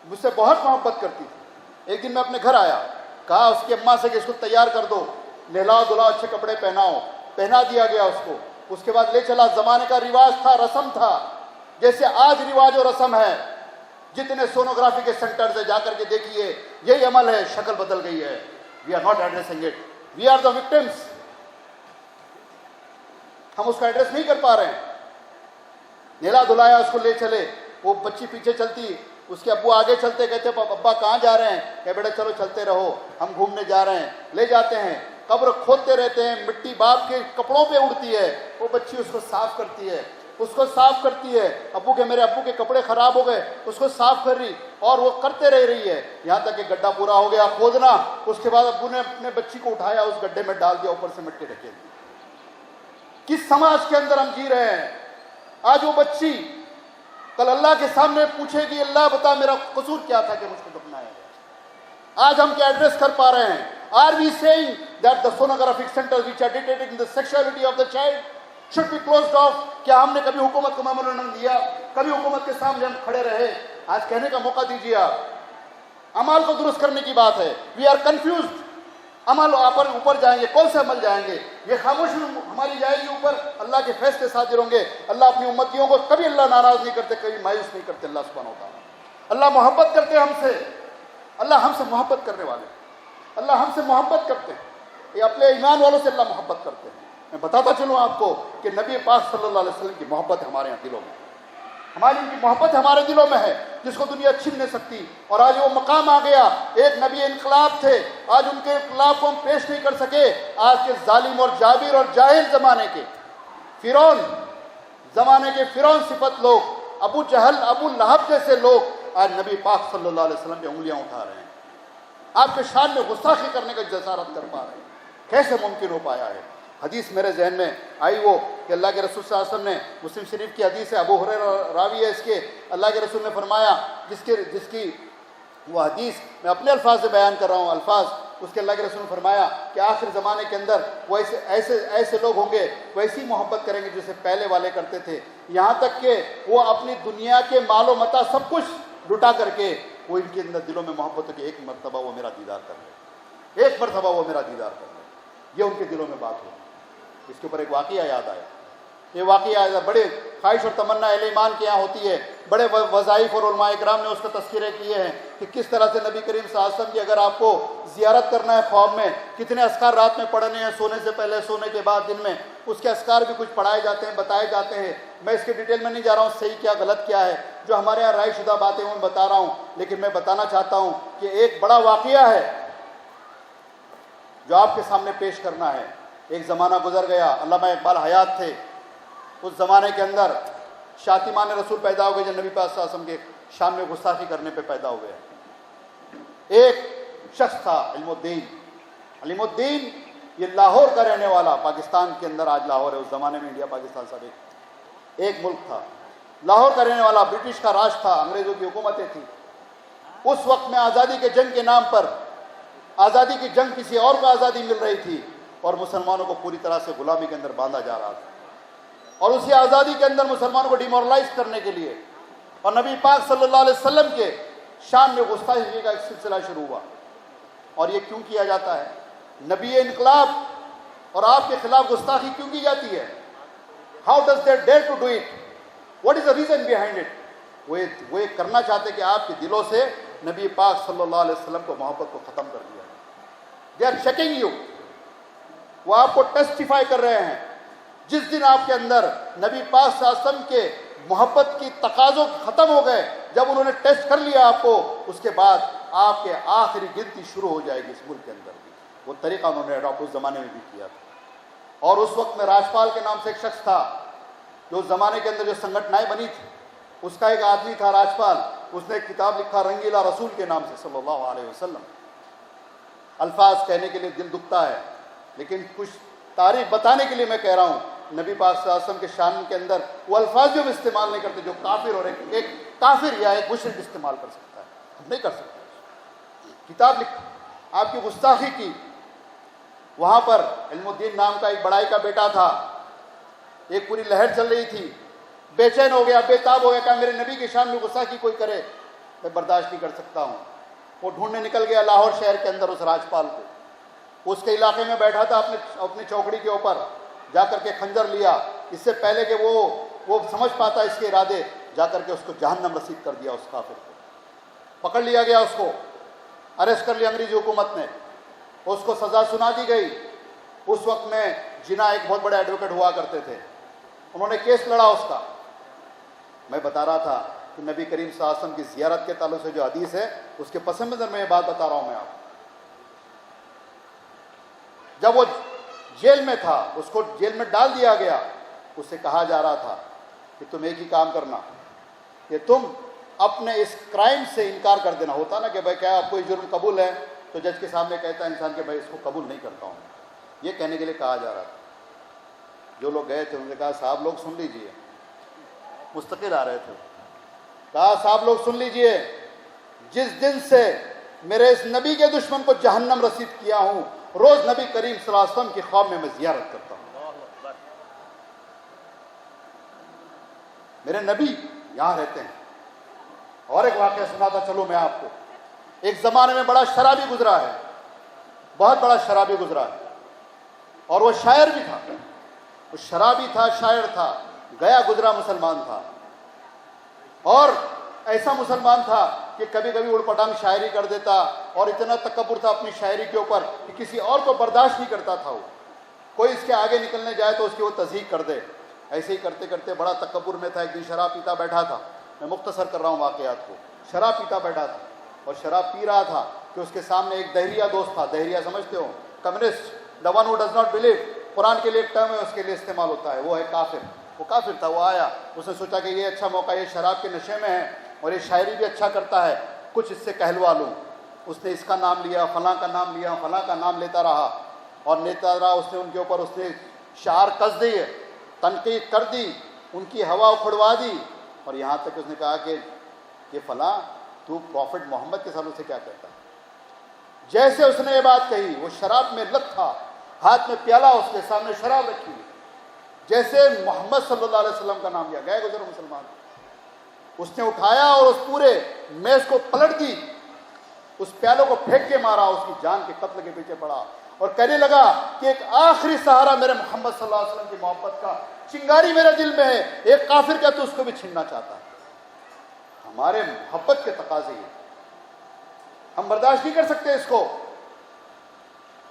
مجھ سے بہت محبت کرتی تھی، ایک دن میں اپنے گھر آیا، کہا اس کی اماں سے کہ اس کو تیار کر دو، نہلاؤ دھلاؤ، اچھے کپڑے پہناؤ، پہنا دیا گیا اس کو۔ اس کے بعد لے چلا، زمانے کا رواج تھا، رسم تھا، جیسے آج رواج و رسم ہے، جتنے سونوگرافی کے سینٹرز ہیں جا کر کے دیکھیے، یہی عمل ہے، شکل بدل گئی ہے۔ We are not addressing it, we are the victims. ہم اس کا ایڈریس نہیں کر پا رہے ہیں۔ نہلا دھلایا، اس کو لے چلے، وہ بچی پیچھے چلتی، اس کے ابو آگے چلتے، کہتے ابا کہاں جا رہے ہیں؟ کہ بیٹا چلو چلتے رہو، ہم گھومنے جا رہے ہیں، لے جاتے ہیں، قبر کھودتے رہتے ہیں، مٹی باپ کے کپڑوں پہ اڑتی ہے، وہ بچی اس کو صاف کرتی ہے، اس کو صاف کرتی ہے، ابو کے میرے ابو کے کپڑے خراب ہو گئے، اس کو صاف کر رہی، اور وہ کرتے رہ رہی ہے یہاں تک کہ گڈھا پورا ہو گیا کھودنا۔ اس کے بعد ابو نے اپنے بچی کو اٹھایا، اس گڈھے میں ڈال دیا، اوپر سے مٹی ڈھکیل دی۔ کس سماج کے اندر ہم جی رہے ہیں؟ آج وہ بچی کل اللہ کے سامنے پوچھے گی، اللہ بتا میرا قصور کیا تھا کہ مجھ کو دفنایا گیا۔ آج ہم کیا ایڈریس کر پا رہے ہیں؟ Are we saying that the sonographic centers which are dictating the sexuality of the child should be closed off? کیا ہم نے کبھی حکومت کو میمورنڈم دیا؟ کبھی حکومت کے سامنے ہم کھڑے رہے؟ آج کہنے کا موقع دیجیے آپ۔ عمل کو درست کرنے کی بات ہے۔ We are confused۔ عمل اوپر جائیں گے، کون سے عمل جائیں گے؟ یہ خاموش ہماری جائے گی اوپر، اللہ کے فیصلے صادر ہوں گے۔ اللہ اپنی امتیوں کو کبھی اللہ ناراض نہیں کرتے، کبھی مایوس نہیں کرتے اللہ سبحانہ و تعالیٰ۔ اللہ محبت کرتے ہیں ہم سے، اللہ ہم سے محبت کرنے والے، اللہ ہم سے محبت کرتے ہیں، یہ اپنے ایمان والوں سے اللہ محبت کرتے ہیں۔ میں بتاتا چلوں آپ کو کہ نبی پاک صلی اللہ علیہ وسلم کی محبت ہمارے یہاں دلوں میں ہے، ہماری ان کی محبت ہمارے دلوں میں ہے جس کو دنیا چھین نہیں سکتی۔ اور آج وہ مقام آ گیا، ایک نبی انقلاب تھے، آج ان کے انقلاب کو ہم پیش نہیں کر سکے۔ آج کے ظالم اور جابر اور جاہل زمانے کے فرعون، زمانے کے فرعون صفت لوگ، ابو جہل، ابو لہب جیسے لوگ آج نبی پاک صلی اللہ علیہ وسلم پہ انگلیاں اٹھا رہے ہیں، آپ کے شان میں گستاخی کرنے کا جسارت کر پا رہے ہیں۔ کیسے ممکن ہو پایا ہے؟ حدیث میرے ذہن میں آئی وہ کہ اللہ کے رسول صلی اللہ علیہ وسلم نے، مسلم شریف کی حدیث ہے، ابو ہریرہ راوی ہے اس کے، اللہ کے رسول نے فرمایا، جس کی وہ حدیث میں اپنے الفاظ سے بیان کر رہا ہوں، الفاظ اس کے، اللہ کے رسول نے فرمایا کہ آخر زمانے کے اندر وہ ایسے لوگ ہوں گے، وہ ایسی محبت کریں گے جسے پہلے والے کرتے تھے، یہاں تک کہ وہ اپنی دنیا کے مال و متاع سب کچھ لٹا کر کے وہ ان کے اندر دلوں میں محبت ہو کہ ایک مرتبہ وہ میرا دیدار کر لے، ایک مرتبہ وہ میرا دیدار کر لے، یہ ان کے دلوں میں بات ہو۔ اس کے اوپر ایک واقعہ یاد آیا، یہ واقعہ بڑے خواہش اور تمنا اہل ایمان کے یہاں ہوتی ہے، بڑے وظائف اور علماء اکرام نے اس کا تذکرے کیے ہیں کہ کس طرح سے نبی کریم صلی اللہ علیہ وسلم کی اگر آپ کو زیارت کرنا ہے خواب میں، کتنے اذکار رات میں پڑھنے ہیں، سونے سے پہلے، سونے کے بعد، دن میں، اس کے اذکار بھی کچھ پڑھائے جاتے ہیں، بتائے جاتے ہیں۔ میں اس کے ڈیٹیل میں نہیں جا رہا ہوں، صحیح کیا غلط کیا ہے، جو ہمارے یہاں رائے شدہ باتیں ہیں میں بتا رہا ہوں، لیکن میں بتانا چاہتا ہوں کہ ایک بڑا واقعہ ہے جو آپ کے سامنے پیش کرنا ہے۔ ایک زمانہ گزر گیا، علامہ اقبال حیات تھے، اس زمانے کے اندر شاطمان رسول پیدا ہو گئے جو نبی پاک صلی اللہ علیہ وسلم کے شان میں گستاخی کرنے پہ پیدا ہوئے۔ ایک شخص تھا علیم الدین، یہ لاہور کا رہنے والا، پاکستان کے اندر آج لاہور ہے، اس زمانے میں انڈیا پاکستان سب ایک ملک تھا، لاہور کا رہنے والا، برٹش کا راج تھا، انگریزوں کی حکومتیں تھیں۔ اس وقت میں آزادی کے جنگ کے نام پر، آزادی کی جنگ کسی اور کو آزادی مل رہی تھی اور مسلمانوں کو پوری طرح سے غلامی کے اندر باندھا جا رہا تھا، اور اسی آزادی کے اندر مسلمانوں کو ڈیمورلائز کرنے کے لیے اور نبی پاک صلی اللہ علیہ وسلم کے شان میں گستاخی کا ایک سلسلہ شروع ہوا۔ اور یہ کیوں کیا جاتا ہے؟ نبی انقلاب اور آپ کے خلاف گستاخی کیوں کی جاتی ہے؟ How does they dare to do it? What is the reason behind it? وہ کرنا چاہتے کہ آپ کے دلوں سے نبی پاک صلی اللہ علیہ وسلم کو محبت کو ختم کر دیا. They are checking you. وہ آپ کو ٹیسٹیفائی کر رہے ہیں. جس دن آپ کے اندر نبی پاک صلی اللہ علیہ وسلم کے محبت کی تقاضوں ختم ہو گئے, جب انہوں نے ٹیسٹ کر لیا آپ کو, اس کے بعد آپ کے آخری گنتی شروع ہو جائے گی اس ملک کے اندر بھی. وہ طریقہ انہوں نے اڈاپٹ اس زمانے میں بھی کیا تھا. اور اس وقت میں راجپال کے نام سے ایک شخص تھا, جو زمانے کے اندر جو سنگھٹنائیں بنی تھی, اس کا ایک آدمی تھا راجپال. اس نے ایک کتاب لکھا رنگیلا رسول کے نام سے صلی اللہ علیہ وسلم. الفاظ کہنے کے لیے دل دکھتا ہے, لیکن کچھ تاریخ بتانے کے لیے میں کہہ رہا ہوں. نبی پاک صلی اللہ علیہ وسلم کے شان کے اندر وہ الفاظ جو ہم استعمال نہیں کرتے, جو کافر اور ایک کافر یا ایک مشرک استعمال کر سکتا ہے, ہم نہیں کر سکتے. کتاب لکھ آپ کی گستاخی کی. وہاں پر علم الدین نام کا ایک بڑائی کا بیٹا تھا. ایک پوری لہر چل رہی تھی, بے چین ہو گیا, بے تاب ہو گیا, کہا میرے نبی کی شان میں گستاخی کوئی کرے میں برداشت نہیں کر سکتا ہوں. وہ ڈھونڈنے نکل گیا لاہور شہر کے اندر اس راجپال کو. اس کے علاقے میں بیٹھا تھا اپنی چوکڑی کے اوپر, جا کر کے خنجر لیا. اس سے پہلے کہ وہ سمجھ پاتا اس کے ارادے, جا کر کے اس کو جہنم رسید کر دیا. اس کافر کو پکڑ لیا گیا, اس کو اریسٹ کر لیا انگریزی حکومت نے. اس کو سزا سنا دی گئی. اس وقت میں جناح ایک بہت بڑے ایڈوکیٹ ہوا کرتے تھے, انہوں نے کیس لڑا اس کا. میں بتا رہا تھا کہ نبی کریم صلی اللہ علیہ وسلم کی زیارت کے تعلق سے جو حدیث ہے, اس کے پس منظر میں یہ بات بتا رہا ہوں میں آپ. جب وہ جیل میں تھا, اس کو جیل میں ڈال دیا گیا. اس سے کہا جا رہا تھا کہ تم ایک ہی کام کرنا, کہ تم اپنے اس کرائم سے انکار کر دینا. ہوتا نا کہ بھائی کیا آپ کو یہ جرم قبول ہے, تو جج کے سامنے کہتا ہے انسان کہ بھائی اس کو قبول نہیں کرتا ہوں. یہ کہنے کے لیے کہا جا رہا تھا. جو لوگ گئے تھے انہوں نے کہا صاحب لوگ سن لیجئے, مستقل آ رہے تھے, کہا صاحب لوگ سن لیجئے, جس دن سے میرے اس نبی کے دشمن کو جہنم رسید کیا ہوں, روز نبی کریم صلی اللہ علیہ وسلم کی خواب میں زیارت کرتا ہوں. میرے نبی یہاں رہتے ہیں. اور ایک واقعہ سناتا چلو میں آپ کو. ایک زمانے میں بڑا شرابی گزرا ہے, بہت بڑا شرابی گزرا ہے, اور وہ شاعر بھی تھا. وہ شرابی تھا, شاعر تھا, گیا گزرا مسلمان تھا. اور ایسا مسلمان تھا کہ کبھی کبھی اڑ پٹانگ شاعری کر دیتا, اور اتنا تکبر تھا اپنی شاعری کے اوپر کہ کسی اور کو برداشت نہیں کرتا تھا. وہ کوئی اس کے آگے نکلنے جائے تو اس کی وہ تصدیق کر دے. ایسے ہی کرتے کرتے بڑا تکبر میں تھا. ایک دن شراب پیتا بیٹھا تھا, میں مختصر کر رہا ہوں واقعات کو. شراب پیتا بیٹھا تھا اور شراب پی رہا تھا کہ اس کے سامنے ایک دہریہ دوست تھا. دہریہ سمجھتے ہو, communist, the one who does not believe. قرآن کے لیے ایک ٹرم ہے, اس کے لیے استعمال ہوتا ہے, وہ ہے کافر. وہ کافر تھا. وہ آیا, اس نے سوچا کہ یہ اچھا موقع, یہ شراب کے نشے میں ہے اور یہ شاعری بھی اچھا کرتا ہے, کچھ اس سے کہلوا لوں. اس نے اس کا نام لیا, فلاں کا نام لیا, فلاں کا نام لیتا رہا اور لیتا رہا. اس نے ان کے اوپر اس نے شعار کس دیے, تنقید کر دی, ان کی ہوا اکھڑوا دی, اور یہاں تک اس نے کہا کہ یہ فلاں تو پروفٹ محمد کے سالوں سے کیا کہتا ہے. جیسے اس نے یہ بات کہی, وہ شراب میں لت تھا, ہاتھ میں پیالہ اس کے سامنے شراب رکھی, جیسے محمد صلی اللہ علیہ وسلم کا نام لیا, گئے گزر مسلمان, اس نے اٹھایا اور اس پورے میز کو پلٹ دی, اس پیالوں کو پھینک کے مارا, اس کی جان کے قتل کے پیچھے پڑا اور کہنے لگا کہ ایک آخری سہارا میرے محمد صلی اللہ علیہ وسلم کی محبت کا چنگاری میرے دل میں ہے, ایک کافر کا تو اس کو بھی چھیننا چاہتا ہے. ہمارے محبت کے تقاضے ہیں, ہم برداشت نہیں کر سکتے اس کو.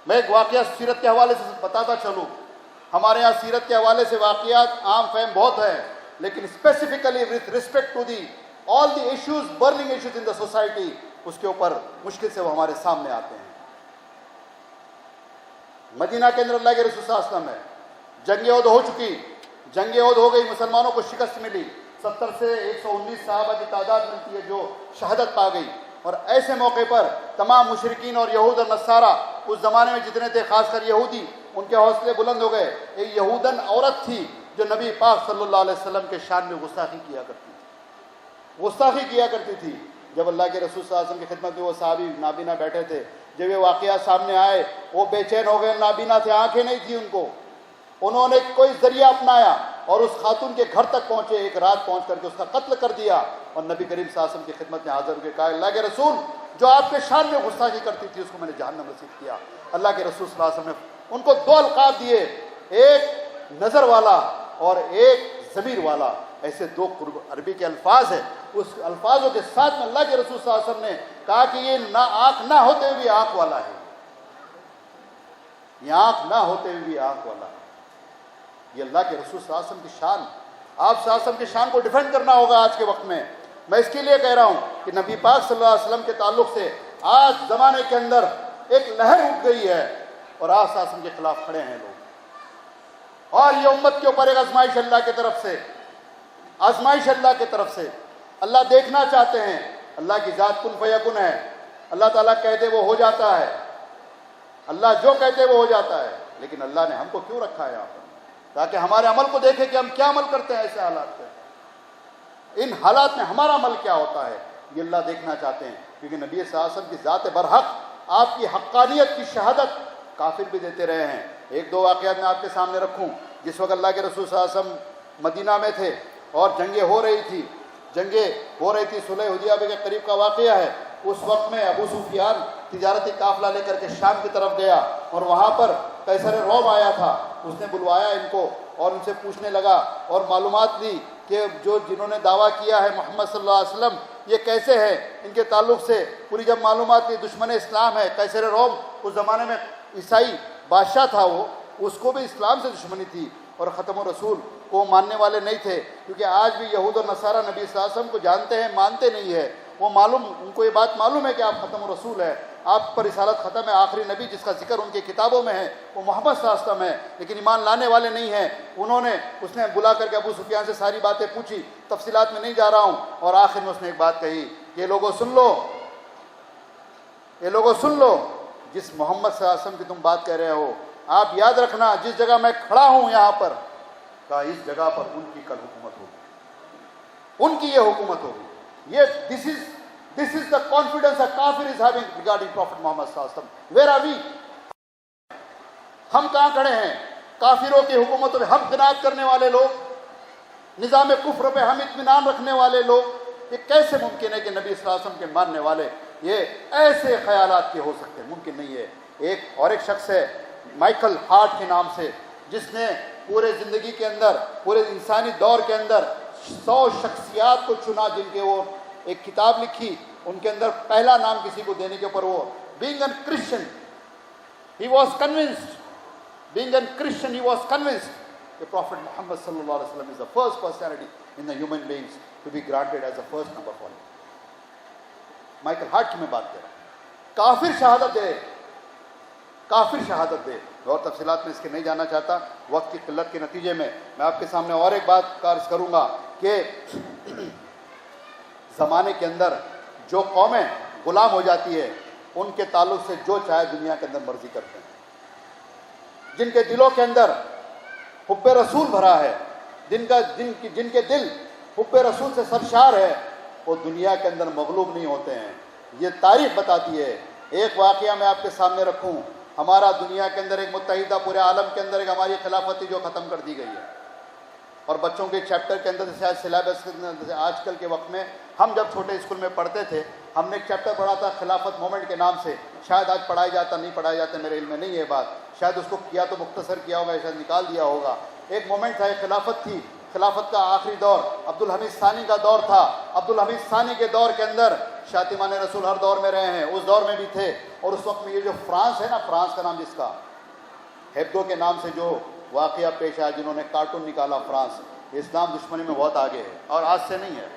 میں ایک واقعہ سیرت کے حوالے سے بتاتا چلوں. ہمارے یہاں سیرت کے حوالے سے واقعات عام فہم بہت ہے, لیکن specifically with respect to the all the issues, burning issues in the society, اس کے اوپر مشکل سے وہ ہمارے سامنے آتے ہیں. مدینہ کے اندر اللہ کے رسول صلی اللہ علیہ وسلم ہے, جنگ عہد ہو چکی, جنگ عہد ہو گئی, مسلمانوں کو شکست ملی, 70 سے 119 صحابہ کی تعداد ملتی ہے جو شہادت پا گئی. اور ایسے موقع پر تمام مشرکین اور یہود اور نصارہ اس زمانے میں جتنے تھے, خاص کر یہودی, ان کے حوصلے بلند ہو گئے. ایک یہودن عورت تھی جو نبی پاک صلی اللہ علیہ وسلم کے شان میں گستاخی کیا کرتی تھی. جب اللہ کے رسول صلی اللہ علیہ وسلم کی خدمت میں وہ صحابی نابینا بیٹھے تھے, جب یہ واقعہ سامنے آئے وہ بے چین ہو گئے, نابینا تھے, آنکھیں نہیں تھی ان کو. انہوں نے کوئی ذریعہ اپنایا اور اس خاتون کے گھر تک پہنچے, ایک رات پہنچ کر کے اس کا قتل کر دیا, اور نبی کریم صلی اللہ علیہ وسلم کی خدمت میں حاضر ہو کے کہا, اللہ کے رسول, جو آپ کے شان میں گستاخی کرتی تھی اس کو میں نے جہنم نصیب کیا. اللہ کے رسول صلی اللہ علیہ وسلم نے ان کو 2 القاب دیے, ایک نظر والا اور ایک ضمیر والا. ایسے دو عربی کے الفاظ ہیں، اس الفاظوں کے ساتھ میں اللہ کے رسول صلی اللہ علیہ وسلم نے کہا کہ یہ نہ آنکھ نہ ہوتے ہوئے بھی آنکھ والا ہے، یہ آنکھ نہ ہوتے ہوئے بھی آنکھ والا ہے۔ یہ اللہ کے رسول صلی اللہ علیہ وسلم کی شان، آپ صلی اللہ علیہ وسلم کی شان کو ڈیفینڈ کرنا ہوگا آج کے وقت میں اس کے لیے کہہ رہا ہوں کہ نبی پاک صلی اللہ علیہ وسلم کے تعلق سے آج زمانے کے اندر ایک لہر اٹھ گئی ہے اور آج صلی اللہ علیہ وسلم کے خلاف کھڑے ہیں لوگ، اور یہ امت کے اوپر ایک آزمائش اللہ کی طرف سے، آزمائش اللہ کی طرف سے۔ اللہ دیکھنا چاہتے ہیں، اللہ کی ذات کن فیکن ہے، اللہ تعالیٰ کہتے وہ ہو جاتا ہے، اللہ جو کہتے وہ ہو جاتا ہے، لیکن اللہ نے ہم کو کیوں رکھا ہے یہاں پر؟ تاکہ ہمارے عمل کو دیکھیں کہ ہم کیا عمل کرتے ہیں ایسے حالات میں، ان حالات میں ہمارا عمل کیا ہوتا ہے، یہ اللہ دیکھنا چاہتے ہیں۔ کیونکہ نبی صلی اللہ علیہ وسلم کی ذات برحق آپ کی حقانیت کی شہادت کافر بھی دیتے رہے ہیں۔ ایک دو واقعات میں آپ کے سامنے رکھوں۔ جس وقت اللہ کے رسول صلی اللہ علیہ وسلم مدینہ میں تھے اور جنگیں ہو رہی تھی صلح حدیبیہ کے قریب کا واقعہ ہے، اس وقت میں ابو سفیان تجارتی قافلہ لے کر کے شام کی طرف گیا اور وہاں پر قیصر روم آیا تھا، اس نے بلوایا ان کو اور ان سے پوچھنے لگا اور معلومات لی کہ جنہوں نے دعویٰ کیا ہے محمد صلی اللہ علیہ وسلم یہ کیسے ہیں، ان کے تعلق سے پوری جب معلومات لی، دشمن اسلام ہے قیصر روم، اس زمانے میں عیسائی بادشاہ تھا، وہ اس کو بھی اسلام سے دشمنی تھی اور ختم الرسول کو ماننے والے نہیں تھے، کیونکہ آج بھی یہود اور نصارہ نبی صلی اللہ علیہ وسلم کو جانتے ہیں، مانتے نہیں ہے، وہ ان کو یہ بات معلوم ہے کہ آپ ختم الرسول ہے، آپ پر رسالت ختم ہے، آخری نبی جس کا ذکر ان کی کتابوں میں ہے وہ محمد صلی اللہ علیہ وسلم ہے، لیکن ایمان لانے والے نہیں ہیں۔ اس نے بلا کر کے ابو سفیان سے ساری باتیں پوچھی، تفصیلات میں نہیں جا رہا ہوں، اور آخر میں اس نے ایک بات کہی کہ یہ لوگوں سن لو، جس محمد صلی اللہ علیہ وسلم کی تم بات کہہ رہے ہو، آپ یاد رکھنا جس جگہ میں کھڑا ہوں یہاں پر، کہا اس جگہ پر ان کی کل حکومت ہوگی، ان کی یہ حکومت ہوگی۔ یہ this is the confidence a kafir is having regarding Prophet Muhammad sallallahu alaihi wasallam. Where are we? ہم کہاں کھڑے ہیں؟ کافروں کی حکومتوں میں ہم قناعت کرنے والے لوگ، نظام کفر پہ ہم اطمینان رکھنے والے لوگ، یہ کیسے ممکن ہے کہ نبی صلی اللہ علیہ وسلم کے ماننے والے یہ ایسے خیالات کے ہو سکتے ہیں؟ ممکن نہیں ہے۔ ایک شخص ہے مائیکل ہارٹ کے نام سے، جس نے پورے زندگی کے اندر، پورے انسانی دور کے اندر 100 شخصیات کو چنا جن کے وہ ایک کتاب لکھی، ان کے اندر پہلا نام کسی کو دینے کے اوپر وہ being a Christian he was convinced that Prophet Muhammad sallallahu alaihi wasallam is the first personality in the human beings to be granted as the first number one. Michael Hart کی میں بات کر رہا ہوں، کافر شہادت دے، اور تفصیلات میں اس کے نہیں جانا چاہتا وقت کی قلت کے نتیجے میں آپ کے سامنے اور ایک بات عرض کروں گا کہ زمانے کے اندر جو قومیں غلام ہو جاتی ہے ان کے تعلق سے جو چاہے دنیا کے اندر مرضی کرتے ہیں، جن کے دلوں کے اندر حب رسول بھرا ہے، جن کے دل حب رسول سے سرشار ہے، وہ دنیا کے اندر مغلوب نہیں ہوتے ہیں۔ یہ تاریخ بتاتی ہے۔ ایک واقعہ میں آپ کے سامنے رکھوں، ہمارا دنیا کے اندر ایک متحدہ پورے عالم کے اندر ایک ہماری خلافت جو ختم کر دی گئی ہے، اور بچوں کے چیپٹر کے اندر سے سلیبس کے اندر آج کل کے وقت میں، ہم جب چھوٹے اسکول میں پڑھتے تھے ہم نے ایک چیپٹر پڑھا تھا خلافت مومنٹ کے نام سے، شاید آج پڑھایا جاتا نہیں پڑھایا جاتا، میرے علم میں نہیں ہے بات، شاید اس کو کیا تو مختصر کیا ہوگا، شاید نکال دیا ہوگا۔ ایک مومنٹ تھا، ایک خلافت تھی، خلافت کا آخری دور عبدالحمید ثانی کا دور تھا۔ عبدالحمید ثانی کے دور کے اندر شاطمان رسول ہر دور میں رہے ہیں، اس دور میں بھی تھے، اور اس وقت میں یہ جو فرانس ہے نا، فرانس کا نام جس کا ہیبدو کے نام سے جو واقعہ پیش آیا، جنہوں نے کارٹون نکالا، فرانس اسلام دشمنی میں بہت آگے ہے، اور آج سے نہیں ہے،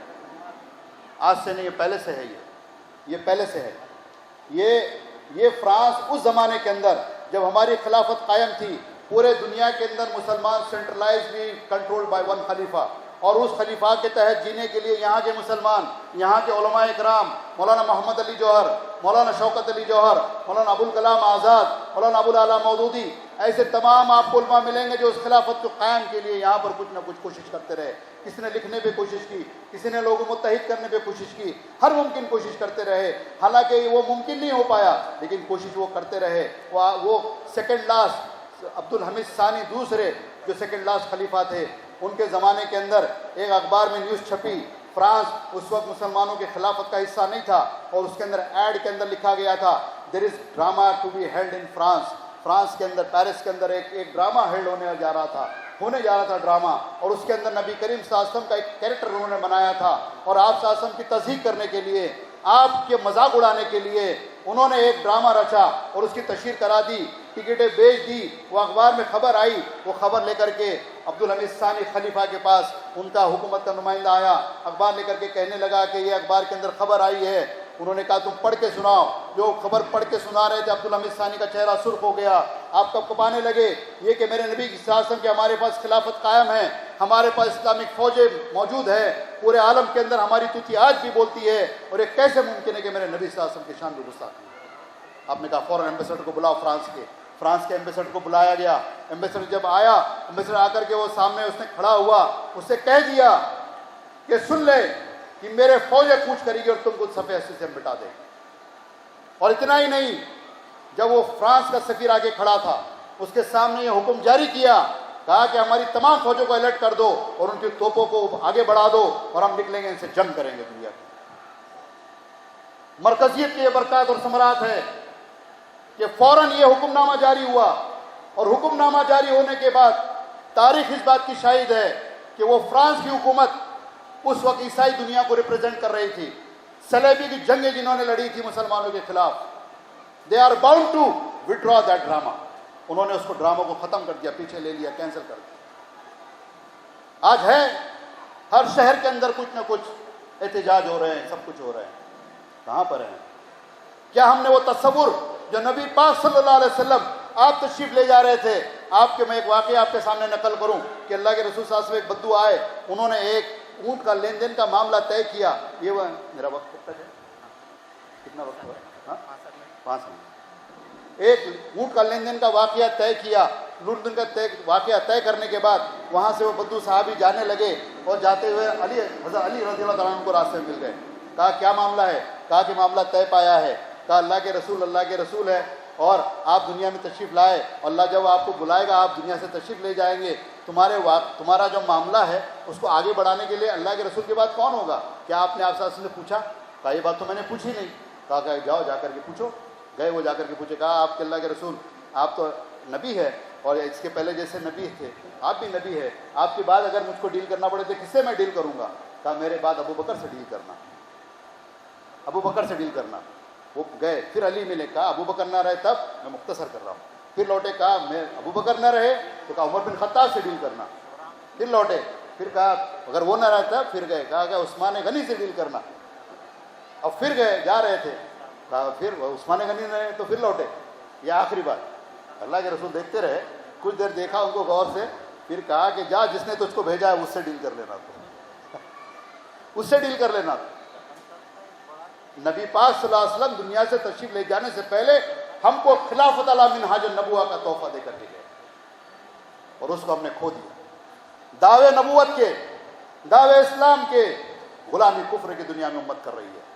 آج سے نہیں، یہ پہلے سے ہے، یہ پہلے سے ہے۔ یہ فرانس اس زمانے کے اندر جب ہماری خلافت قائم تھی، پورے دنیا کے اندر مسلمان سینٹرلائز بھی کنٹرول بائی ون خلیفہ، اور اس خلیفہ کے تحت جینے کے لیے یہاں کے مسلمان، یہاں کے علماء اکرام، مولانا محمد علی جوہر، مولانا شوکت علی جوہر، مولانا ابوالکلام آزاد، مولانا ابوالعلا مودودی، ایسے تمام آپ کو علماء ملیں گے جو اس خلافت کو قائم کے لیے یہاں پر کچھ نہ کچھ کوشش کرتے رہے۔ کسی نے لکھنے پہ کوشش کی، کسی نے لوگوں کو متحد کرنے پہ کوشش کی، ہر ممکن کوشش کرتے رہے، حالانکہ وہ ممکن نہیں ہو پایا، لیکن کوشش وہ کرتے رہے۔ وہ سیکنڈ لاسٹ عبدالحمید ثانی دوسرے جو سیکنڈ لاسٹ خلیفہ تھے، ان کے زمانے کے اندر ایک اخبار میں نیوز چھپی، فرانس اس وقت مسلمانوں کے خلافت کا حصہ نہیں تھا، اور اس کے اندر ایڈ کے اندر لکھا گیا تھا there is drama to be held in France. France کے اندر، پیرس کے اندر ایک ڈرامہ ہیلڈ ہونے جا رہا تھا، ہونے جا رہا تھا ڈرامہ، اور اس کے اندر نبی کریم صلی اللہ علیہ وسلم کا ایک کیریکٹر انہوں نے بنایا تھا، اور آپ صلی اللہ علیہ وسلم کی تضحیک کرنے کے لیے، آپ کے مذاق اڑانے کے لیے انہوں نے ایک ڈرامہ رچا اور اس کی تشہیر کرا دی، ٹکٹیں بیچ دی، وہ اخبار میں خبر آئی، وہ خبر لے کر کے عبدالحمید ثانی خلیفہ کے پاس ان کا حکومت کا نمائندہ آیا، اخبار لے کر کے کہنے لگا کہ یہ اخبار کے اندر خبر آئی ہے۔ انہوں نے کہا تم پڑھ کے سناؤ۔ جو خبر پڑھ کے سنا رہے تھے عبدالحمید ثانی کا چہرہ سرخ ہو گیا، آپ کب کپانے لگے، یہ کہ میرے نبی صلی اللہ علیہ وسلم کہ ہمارے پاس خلافت قائم ہے، ہمارے پاس اسلامک فوجیں موجود ہے، پورے عالم کے اندر ہماری توتی آج بھی بولتی ہے، اور یہ کیسے ممکن ہے کہ میرے نبی صلی اللہ علیہ وسلم کی شان بھی گستاخی ہے۔ آپ نے کہا فوراً ایمبیسڈر کو بلاؤ، فرانس کے ایمبیسڈر کو بلایا گیا۔ ایمبیسڈر جب آیا، ایمبیسڈر آ کر کے وہ سامنے اس نے کھڑا ہوا، اس سے کہہ دیا کہ سن لے کہ میرے فوجیں کوچ کرے گی اور تم کو صفحے ہستی سے مٹا دے گی۔ اور اتنا ہی نہیں، جب وہ فرانس کا سفیر آگے کھڑا تھا، اس کے سامنے یہ حکم جاری کیا، کہا کہ ہماری تمام فوجوں کو الرٹ کر دو اور ان کی توپوں کو آگے بڑھا دو اور ہم نکلیں گے، ان سے جنگ کریں گے دنیا کی۔ مرکزیت کی یہ برکات اور ثمرات ہے کہ فوراً یہ حکم نامہ جاری ہوا، اور حکم نامہ جاری ہونے کے بعد تاریخ اس بات کی شاہد ہے کہ وہ فرانس کی حکومت اس وقت عیسائی دنیا کو ریپرزینٹ کر رہی تھی۔ صلیبی کی جنگیں جنہوں نے لڑی تھی مسلمانوں کے خلاف، they are bound to withdraw that drama, انہوں نے اس کو ڈرامہ کو ختم کر دیا، پیچھے لے لیا، کینسل کر دیا۔ آج ہے ہر شہر کے اندر کچھ نہ کچھ احتجاج ہو رہے ہیں، سب کچھ ہو رہے ہیں، کہاں پر ہیں؟ کیا ہم نے وہ تصور جو نبی پاک صلی اللہ علیہ وسلم آپ تشریف لے جا رہے تھے، آپ کے میں ایک واقعہ آپ کے سامنے نقل کروں کہ اللہ کے رسول صلی اللہ علیہ وسلم ایک بدو آئے، انہوں نے ایک اونٹ کا لین دین کا معاملہ طے کیا۔ یہ وہ میرا وقت کب تک ہے؟ کتنا وقت ہوا؟ 5 منٹ۔ ایک اونٹ کا لین دین کا واقعہ طے کیا، لوٹ دن کا واقعہ طے کرنے کے بعد وہاں سے وہ بدو صحابی جانے لگے، اور جاتے ہوئے حضرت علی رضی اللہ تعالیٰ عنہ کو راستے میں مل گئے۔ کہا کیا معاملہ ہے؟ کہا کہ معاملہ طے پایا ہے۔ کہا اللہ کے رسول ہے، اور آپ دنیا میں تشریف لائے، اللہ جب آپ کو بلائے گا آپ دنیا سے تشریف لے جائیں گے، تمہارا جو معاملہ ہے اس کو آگے بڑھانے کے لیے اللہ کے رسول کے بعد کون ہوگا؟ کیا آپ نے آپ صلی اللہ علیہ وسلم سے پوچھا؟ کہا یہ بات تو میں نے پوچھی نہیں۔ کہا کہ جاؤ جا کر کے پوچھو۔ گئے، وہ جا کر کے پوچھے، کہا آپ کے اللہ کے رسول آپ تو نبی ہے، اور اس کے پہلے جیسے نبی تھے آپ بھی نبی ہے، آپ کے بعد اگر مجھ کو ڈیل کرنا پڑے تو کس سے میں ڈیل کروں گا؟ کہا میرے بعد ابو بکر سے ڈیل کرنا، ابو بکر سے ڈیل کرنا۔ وہ گئے، پھر علی ملے، کہا ابو بکر نہ رہے تب میں مختصر کر رہا ہوں، پھر لوٹے، کہا میں ابو بکر نہ رہے تو کہا عمر بن خطاب سے ڈیل کرنا، پھر لوٹے، پھر کہا اگر وہ نہ رہتا پھر گئے، کہا کہ عثمان غنی سے ڈیل کرنا، اب پھر گئے، جا رہے تھے، کہا پھر عثمان غنی نہ رہے تو پھر لوٹے۔ یہ آخری بات اللہ کے رسول دیکھتے رہے، کچھ دیر دیکھا ان کو غور سے، پھر کہا کہ جا جس نے تجھ کو بھیجا ہے اس سے ڈیل کر لینا، تو اس سے ڈیل کر لینا۔ نبی پاک صلی اللہ علیہ وسلم دنیا سے تشریف لے جانے سے پہلے ہم کو خلافت علی منہاج النبوہ کا تحفہ دے کر کے گئے، اور اس کو ہم نے کھو دیا۔ دعوے نبوت کے، دعوے اسلام کے، غلامی کفر کی دنیا میں امت کر رہی ہے۔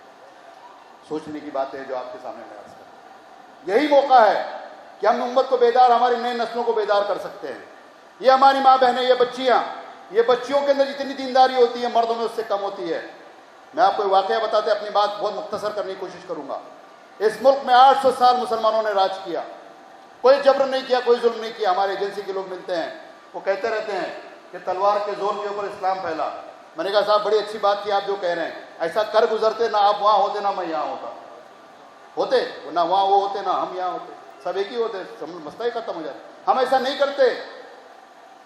سوچنے کی بات ہے جو آپ کے سامنے میں عرض کر، یہی موقع ہے کہ ہم امت کو بیدار، ہماری نئی نسلوں کو بیدار کر سکتے ہیں۔ یہ ہماری ماں بہنیں، یہ بچیاں، یہ بچیوں کے اندر جتنی دینداری ہوتی ہے مردوں میں اس سے کم ہوتی ہے۔ میں آپ کو ایک واقعہ بتاتے اپنی بات بہت مختصر کرنے کی کوشش کروں گا۔ اس ملک میں 800 سال مسلمانوں نے راج کیا، کوئی جبر نہیں کیا، کوئی ظلم نہیں کیا۔ ہمارے ایجنسی کے لوگ ملتے ہیں، وہ کہتے رہتے ہیں کہ تلوار کے زور کے اوپر اسلام پھیلا۔ میں نے کہا صاحب بڑی اچھی بات کی آپ جو کہہ رہے ہیں، ایسا کر گزرتے نہ آپ وہاں ہوتے نہ میں یہاں ہوتے، نہ وہاں وہ ہوتے نہ ہم یہاں ہوتے، سب ایک ہی ہوتے، مسئلہ ہی ختم ہو جاتا۔ ہم ایسا نہیں کرتے۔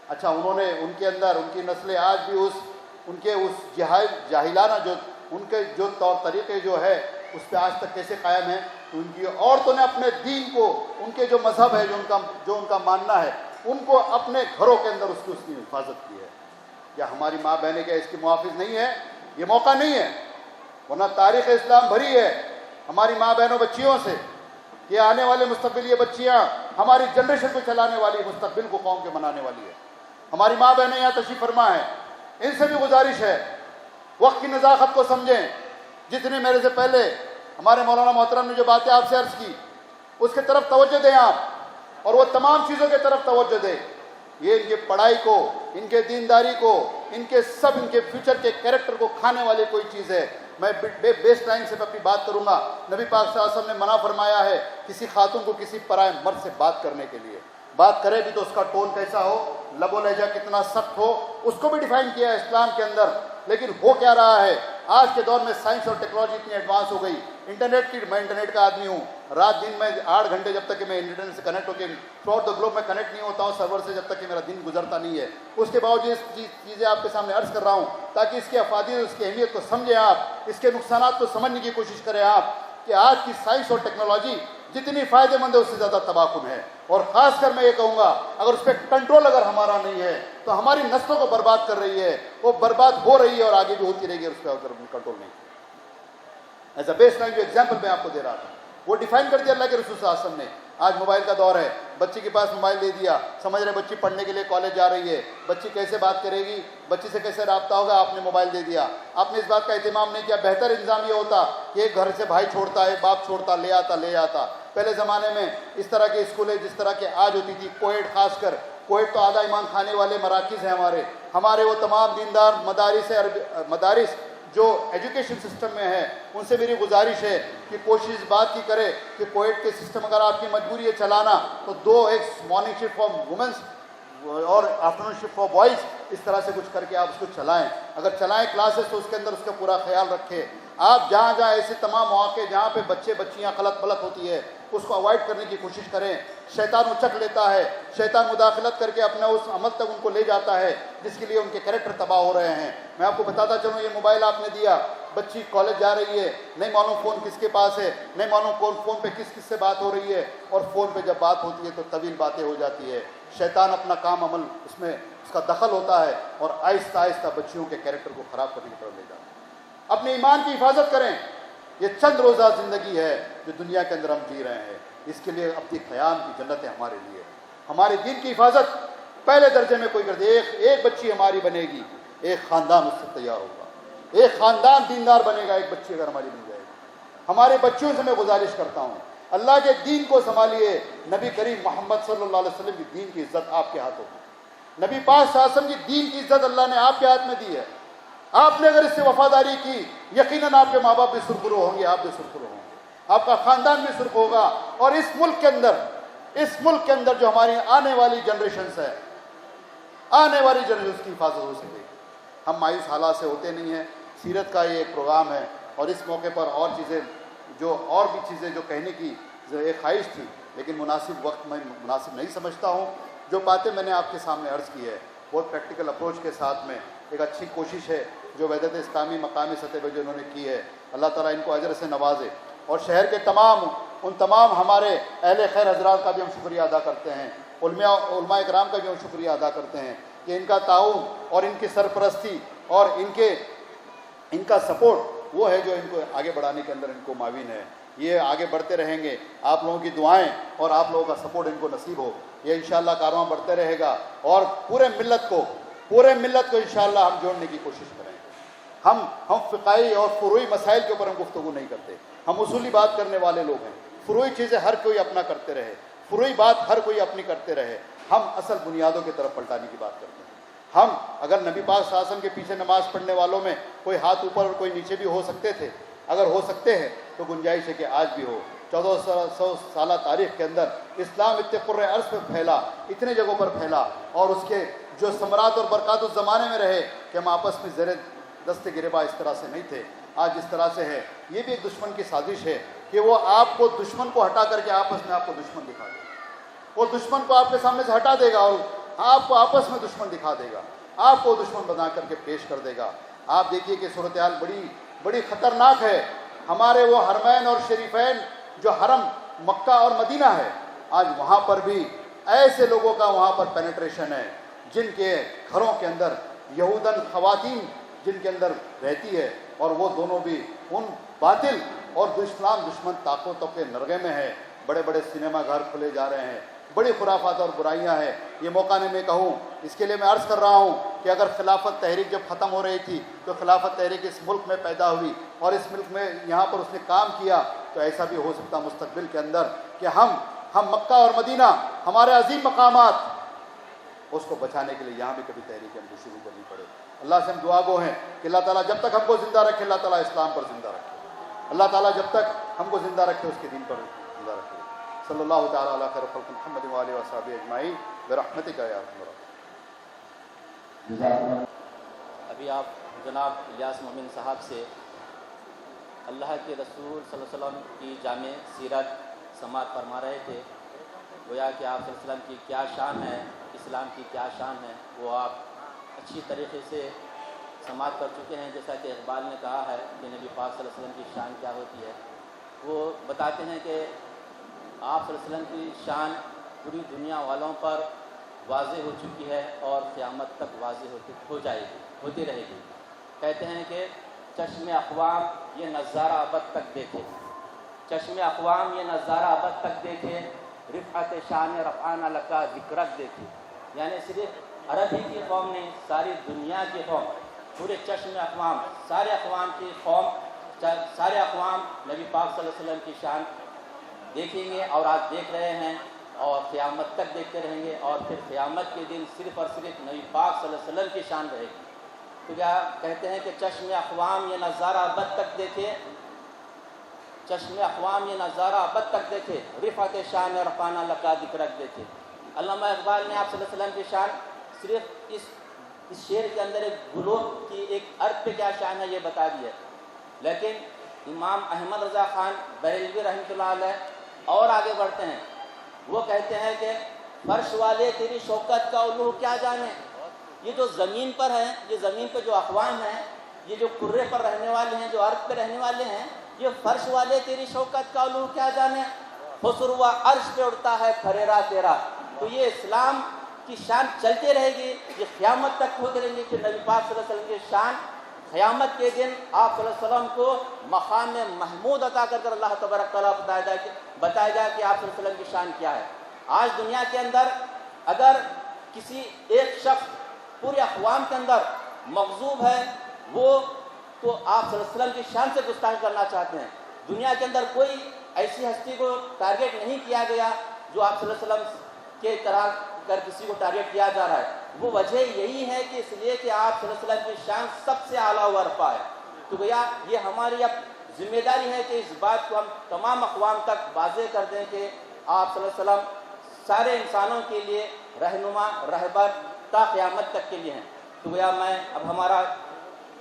اچھا انہوں نے ان کے اندر ان کی نسلیں آج بھی ان کے جاہلانہ جو ان کے جو طور طریقے جو ہے اس پہ آج تک کیسے قائم ہیں؟ تو ان کی عورتوں نے اپنے دین کو، ان کے جو مذہب ہے، جو ان کا ماننا ہے، ان کو اپنے گھروں کے اندر اس کی حفاظت کی ہے۔ کیا ہماری ماں بہنیں کیا اس کی محافظ نہیں ہے؟ یہ موقع نہیں ہے، ورنہ تاریخ اسلام بھری ہے ہماری ماں بہنوں بچیوں سے۔ یہ آنے والے مستقبل، یہ بچیاں ہماری جنریشن کو چلانے والی، مستقبل کو قوم کے بنانے والی ہے۔ ہماری ماں بہنیں یہاں تشریف فرما ہے، ان سے بھی گزارش ہے وقت کی نزاکت کو سمجھیں۔ جتنے میرے سے پہلے ہمارے مولانا محترم نے جو باتیں آپ سے عرض کی اس کے طرف توجہ دیں آپ، اور وہ تمام چیزوں کے طرف توجہ دیں۔ یہ ان کی پڑھائی کو، ان کے دینداری کو، ان کے فیوچر کے کیریکٹر کو کھانے والی کوئی چیز ہے۔ میں بیس لائن سے اپنی بات کروں گا۔ نبی پاک صلی اللہ علیہ وسلم نے منع فرمایا ہے کسی خاتون کو کسی پرائے مرد سے بات کرنے کے لیے، بات کرے بھی تو اس کا ٹون کیسا ہو, لب و لہجہ کتنا سخت ہو, اس کو بھی ڈیفائن کیا ہے اسلام کے اندر. لیکن ہو کیا رہا ہے آج کے دور میں, سائنس اور ٹیکنالوجی اتنی ایڈوانس ہو گئی. میں انٹرنیٹ کا آدمی ہوں, رات دن میں 8 گھنٹے جب تک کہ میں انٹرنیٹ سے کنیکٹ ہو کے تھرو آؤٹ دا گلوب میں کنیکٹ نہیں ہوتا ہوں سرور سے, جب تک کہ میرا دن گزرتا نہیں ہے. اس کے باوجود اس چیزیں آپ کے سامنے عرض کر رہا ہوں تاکہ اس کی افادیت, اس کی اہمیت کو سمجھیں آپ, اس کے نقصانات کو سمجھنے کی کوشش کریں آپ کہ آج کی سائنس اور ٹیکنالوجی جتنی فائدہ مند ہے اس سے زیادہ تباہ کن ہے. اور خاص کر میں یہ کہوں گا اگر اس پہ کنٹرول اگر ہمارا نہیں ہے تو ہماری نسلوں کو برباد کر رہی ہے, وہ برباد ہو رہی ہے اور آگے بھی ہوتی رہے گی. اس پہ اگر کنٹرول نہیں, ایز اے بیس لائن جو ایگزامپل میں آپ کو دے رہا تھا وہ ڈیفائن کر دیا اللہ کے رسول صلی اللہ علیہ وسلم نے. آج موبائل کا دور ہے, بچی کے پاس موبائل دے دیا, سمجھ رہے بچی پڑھنے کے لیے کالج جا رہی ہے, بچی کیسے بات کرے گی, بچی سے کیسے رابطہ ہوگا, آپ نے موبائل دے دیا. آپ نے اس بات کا اہتمام نہیں کیا. بہتر انتظام یہ ہوتا کہ ایک گھر سے بھائی چھوڑتا ہے, باپ چھوڑتا, لے آتا. پہلے زمانے میں اس طرح کے اسکولیں جس طرح کے آج ہوتی تھی, کوئٹ خاص کر, کوئٹ تو آدھا ایمان کھانے والے مراکز ہیں ہمارے وہ تمام دیندار مدارس جو ایجوکیشن سسٹم میں ہے, ان سے میری گزارش ہے کہ کوشش اس بات کی کرے کہ کوئٹ کے سسٹم اگر آپ کی مجبوری ہے چلانا تو 2 ایک مارننگ شفٹ فار وومنس اور آفٹرنون شفٹ فار بوائز, اس طرح سے کچھ کر کے آپ اس کو چلائیں. اگر چلائیں کلاسز تو اس کے اندر اس کا پورا خیال رکھیں. آپ جہاں جہاں ایسے تمام مواقع جہاں پہ بچے بچیاں غلط بلط ہوتی ہے اس کو اوائڈ کرنے کی کوشش کریں. شیطان اچک لیتا ہے, شیطان مداخلت کر کے اپنا اس عمل تک ان کو لے جاتا ہے جس کے لیے ان کے کریکٹر تباہ ہو رہے ہیں. میں آپ کو بتاتا چلوں, یہ موبائل آپ نے دیا, بچی کالج جا رہی ہے, نہیں معلوم فون کس کے پاس ہے, نہیں معلوم کون فون پہ کس سے بات ہو رہی ہے, اور فون پہ جب بات ہوتی ہے تو طویل باتیں ہو جاتی ہے. شیطان اپنا کام عمل اس میں اس کا دخل ہوتا ہے اور آہستہ آہستہ بچیوں کے کریکٹر کو خراب کرنے کی طرف لے جاتا ہے. اپنے ایمان کی حفاظت کریں. یہ چند روزہ زندگی ہے جو دنیا کے اندر ہم جی رہے ہیں, اس کے لیے اپنی قیام کی جنت ہے ہمارے لیے. ہمارے دین کی حفاظت پہلے درجے میں کوئی کر دے, ایک بچی ہماری بنے گی, ایک خاندان اس سے تیار ہوگا, ایک خاندان دیندار بنے گا, ایک بچی اگر ہماری بن جائے گی. ہمارے بچوں سے میں گزارش کرتا ہوں اللہ کے دین کو سنبھالیے. نبی کریم محمد صلی اللہ علیہ وسلم کی دین کی عزت آپ کے ہاتھوں میں, نبی پاک صلی اللہ علیہ وسلم کی دین کی عزت اللہ نے آپ کے ہاتھ میں دی ہے. آپ نے اگر اس سے وفاداری کی یقیناً آپ کے ماں باپ بھی سرخرو ہوں گے, آپ بھی سرخرو ہوں گے, آپ کا خاندان بھی سرخ ہوگا. اور اس ملک کے اندر جو ہماری آنے والی جنریشنز ہے, آنے والی جنریشن کی حفاظت ہو سکے. ہم مایوس حالات سے ہوتے نہیں ہیں. سیرت کا یہ ایک پروگرام ہے اور اس موقع پر اور بھی چیزیں جو کہنے کی ایک خواہش تھی, لیکن مناسب وقت میں مناسب نہیں سمجھتا ہوں. جو باتیں میں نے آپ کے سامنے عرض کی ہے بہت پریکٹیکل اپروچ کے ساتھ میں ایک اچھی کوشش ہے جو وحدت اسلامی مقامی سطح پہ جو انہوں نے کی ہے. اللہ تعالیٰ ان کو اجر سے نوازے. اور شہر کے ان تمام ہمارے اہل خیر حضرات کا بھی ہم شکریہ ادا کرتے ہیں, علماء اکرام کا بھی ہم شکریہ ادا کرتے ہیں کہ ان کا تعاون اور ان کی سرپرستی اور ان کا سپورٹ وہ ہے جو ان کو آگے بڑھانے کے اندر ان کو معاون ہے. یہ آگے بڑھتے رہیں گے. آپ لوگوں کی دعائیں اور آپ لوگوں کا سپورٹ ان کو نصیب ہو. یہ انشاءاللہ کارواں بڑھتے رہے گا اور پورے ملت کو انشاءاللہ ہم جوڑنے کی کوشش کریں گے. ہم فقہی اور فروعی مسائل کے اوپر ہم گفتگو نہیں کرتے. ہم اصولی بات کرنے والے لوگ ہیں. فروعی چیزیں ہر کوئی اپنا کرتے رہے, فروعی بات ہر کوئی اپنی کرتے رہے. ہم اصل بنیادوں کی طرف پلٹانے کی بات کرتے ہیں. ہم اگر نبی پاک صلی اللہ علیہ وسلم کے پیچھے نماز پڑھنے والوں میں کوئی ہاتھ اوپر اور کوئی نیچے بھی ہو سکتے تھے, اگر ہو سکتے ہیں تو گنجائش ہے کہ آج بھی ہو. 1400 سالہ تاریخ کے اندر اسلام اتنے قرۂ عرض پہ پھیلا, اتنے جگہوں پر پھیلا, اور اس کے جو ثمرات اور برکات اس زمانے میں رہے کہ ہم آپس میں زیر دست گریباں اس طرح سے نہیں تھے. آج اس طرح سے ہے. یہ بھی ایک دشمن کی سازش ہے کہ وہ آپ کو دشمن کو ہٹا کر کے آپس میں آپ کو دشمن دکھا دے. وہ دشمن کو آپ کے سامنے سے ہٹا دے گا اور آپ کو آپس میں دشمن دکھا دے گا, آپ کو دشمن بنا کر کے پیش کر دے گا. آپ دیکھیے کہ صورتحال بڑی خطرناک ہے. ہمارے وہ حرمین اور شریفین جو حرم مکہ اور مدینہ ہے, آج وہاں پر بھی ایسے لوگوں کا وہاں پر پینیٹریشن ہے جن کے گھروں کے اندر یہودن خواتین جن کے اندر رہتی ہے, اور وہ دونوں بھی ان باطل اور اسلام دشمن طاقتوں کے نرغے میں ہے. بڑے بڑے سنیما گھر کھلے جا رہے ہیں, بڑی خرافات اور برائیاں ہیں. یہ موقع نہیں میں کہوں, اس کے لیے میں عرض کر رہا ہوں کہ اگر خلافت تحریک جب ختم ہو رہی تھی تو خلافت تحریک اس ملک میں پیدا ہوئی اور اس ملک میں یہاں پر اس نے کام کیا, تو ایسا بھی ہو سکتا مستقبل کے اندر کہ ہم مکہ اور مدینہ ہمارے عظیم مقامات اس کو بچانے کے لیے یہاں بھی کبھی تحریک ہم کو شروع کرنی پڑے. اللہ سے ہم دعا گو ہیں کہ اللہ تعالیٰ جب تک ہم کو زندہ رکھے, اللہ تعالیٰ اسلام پر زندہ رکھے. اللہ تعالیٰ جب تک ہم کو زندہ رکھے اس کے دین پر زندہ رکھے. صلی اللہ تعالیٰ علیہ خیر خلق محمد وآلہ وصحبہ اجمعین برحمتک یا ارحم الراحمین۔ ابھی آپ جناب الیاس مومن صاحب سے اللہ کے رسول صلی اللہ علیہ وسلم کی جامع سیرت سماعت فرما رہے تھے۔ گویا کہ آپ صلی اللہ علیہ وسلم کی کیا شان ہے، اسلام کی کیا شان ہے، وہ آپ اچھی طریقے سے سماعت کر چکے ہیں۔ جیسا کہ اقبال نے کہا ہے کہ نبی پاک صلی اللہ علیہ وسلم کی شان کیا ہوتی ہے، وہ بتاتے ہیں کہ آپ صلی اللہ علیہ وسلم کی شان پوری دنیا والوں پر واضح ہو چکی ہے اور قیامت تک واضح ہو جائے گی، ہوتی رہے گی۔ کہتے ہیں کہ چشم اقوام یہ نظارہ ابد تک دیکھے، چشم اقوام یہ نظارہ ابد تک دیکھے، رفعت شان رفعانہ لکا ذکرک دیکھے۔ یعنی صرف عرب ہی کی قوم نہیں، ساری دنیا کی قوم، پورے چشم اقوام، سارے اقوام کی قوم، سارے اقوام نبی پاک صلی اللہ علیہ وسلم کی شان دیکھیں گے، اور آج دیکھ رہے ہیں اور قیامت تک دیکھتے رہیں گے، اور پھر قیامت کے دن صرف اور صرف نبی پاک صلی اللہ علیہ وسلم کی شان رہے گی۔ تو کیا کہتے ہیں کہ چشم اقوام یہ نظارہ ابد تک دیکھے، چشم اقوام یہ نظارہ ابد تک دیکھے، رفعت شان رفعانہ لکا ذکرک دیکھے۔ علامہ اقبال نے آپ صلی اللہ علیہ وسلم کی شان صرف اس شعر کے اندر ایک گروہ کی ایک عرب پہ کیا شان ہے یہ بتا دیا، لیکن امام احمد رضا خان بریلوی رحمۃ اللہ علیہ اور آگے بڑھتے ہیں، وہ کہتے ہیں کہ فرش والے تیری شوکت کا علو کیا جانے۔ یہ جو زمین پر ہیں، یہ زمین پہ جو اقوام ہیں، یہ جو کرے پر رہنے والے ہیں، جو عرب پہ رہنے والے ہیں، یہ فرش والے تیری شوکت کا علو کیا جانے۔ خسرو و عرش پہ اڑتا ہے پھریرا تیرا۔ تو یہ اسلام کی شان چلتے رہے گی، یہ قیامت تک ہوتے رہیں گے کہ نبی پاک صلی اللہ علیہ وسلم کی شان قیامت کے دن آپ صلی اللہ علیہ وسلم کو مقام محمود عطا کر کر اللہ تبارک تعالیٰ بتایا جائے کہ آپ صلی اللہ علیہ وسلم کی شان کیا ہے۔ آج دنیا کے اندر اگر کسی ایک شخص پورے اقوام کے اندر مغضوب ہے، وہ تو آپ صلی اللہ علیہ وسلم کی شان سے گستاخی کرنا چاہتے ہیں۔ دنیا کے اندر کوئی ایسی ہستی کو ٹارگیٹ نہیں کیا گیا جو آپ صلی اللہ علیہ وسلم کے طرح کر کسی کو ٹارگیٹ کیا جا رہا ہے۔ وہ وجہ یہی ہے کہ اس لیے کہ آپ صلی اللہ علیہ وسلم کی شان سب سے اعلیٰ و ارفع ہے۔ تو گویا یہ ہماری اب ذمہ داری ہے کہ اس بات کو ہم تمام اقوام تک واضح کر دیں کہ آپ صلی اللہ علیہ وسلم سارے انسانوں کے لیے رہنما، رہبر تا قیامت تک کے لیے ہیں۔ تو گویا میں اب ہمارا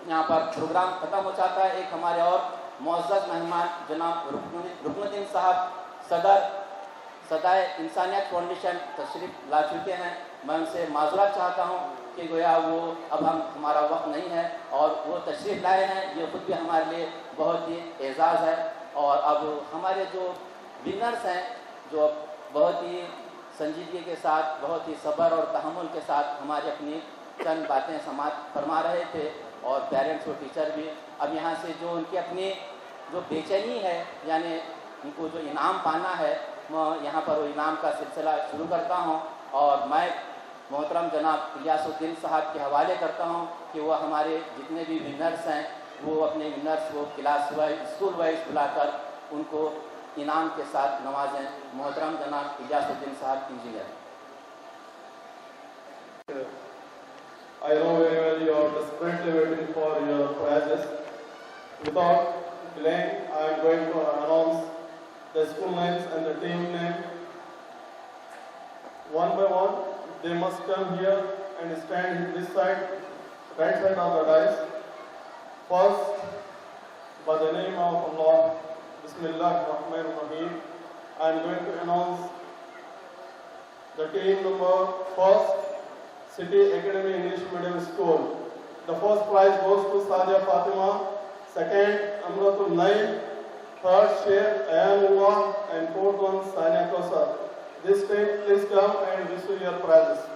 یہاں پر پروگرام ختم ہو جاتا ہے۔ ایک ہمارے اور معزز مہمان جناب رکن الدین صاحب صدر صدائے انسانیت فاؤنڈیشن تشریف لا چکے ہیں۔ میں ان سے معذرت چاہتا ہوں کہ گویا وہ اب ہمارا وقت نہیں ہے اور وہ تشریف لائے ہیں، یہ خود بھی ہمارے لیے بہت ہی اعزاز ہے۔ اور اب ہمارے جو ونرز ہیں جو بہت ہی سنجیدگی کے ساتھ، بہت ہی صبر اور تحمل کے ساتھ ہماری اپنی چند باتیں سماعت فرما رہے تھے، اور پیرنٹس اور ٹیچر بھی اب یہاں سے جو ان کی اپنی جو بے چینی ہے، یعنی ان کو جو انعام پانا ہے، میں یہاں پر وہ انعام کا سلسلہ شروع کرتا ہوں، اور میں محترم جناب الیاس الدین صاحب کے حوالے کرتا ہوں کہ وہ ہمارے جتنے بھی ونرس ہیں وہ اپنے ونرس کو کلاس وائز، اسکول وائز بلا کر ان کو انعام کے ساتھ نوازیں۔ محترم جناب الیاس الدین صاحب engineer. I know very well you are desperately waiting for your prizes. Without delaying, I am going to announce the school names and the team name. One by one, they must come here and stand this side, right side of the dais. First, by the name of Allah, Bismillah ar-Rahman ar-Rahim, I am going to announce the team number first, City Academy English Medium School. The first prize goes to Sadia Fatima, second Amratul Naim, third Sheikh Ayamullah, and fourth one Sania Kausar. This time, please come and receive your prizes.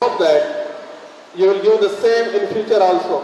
hope that you will give the same in future also.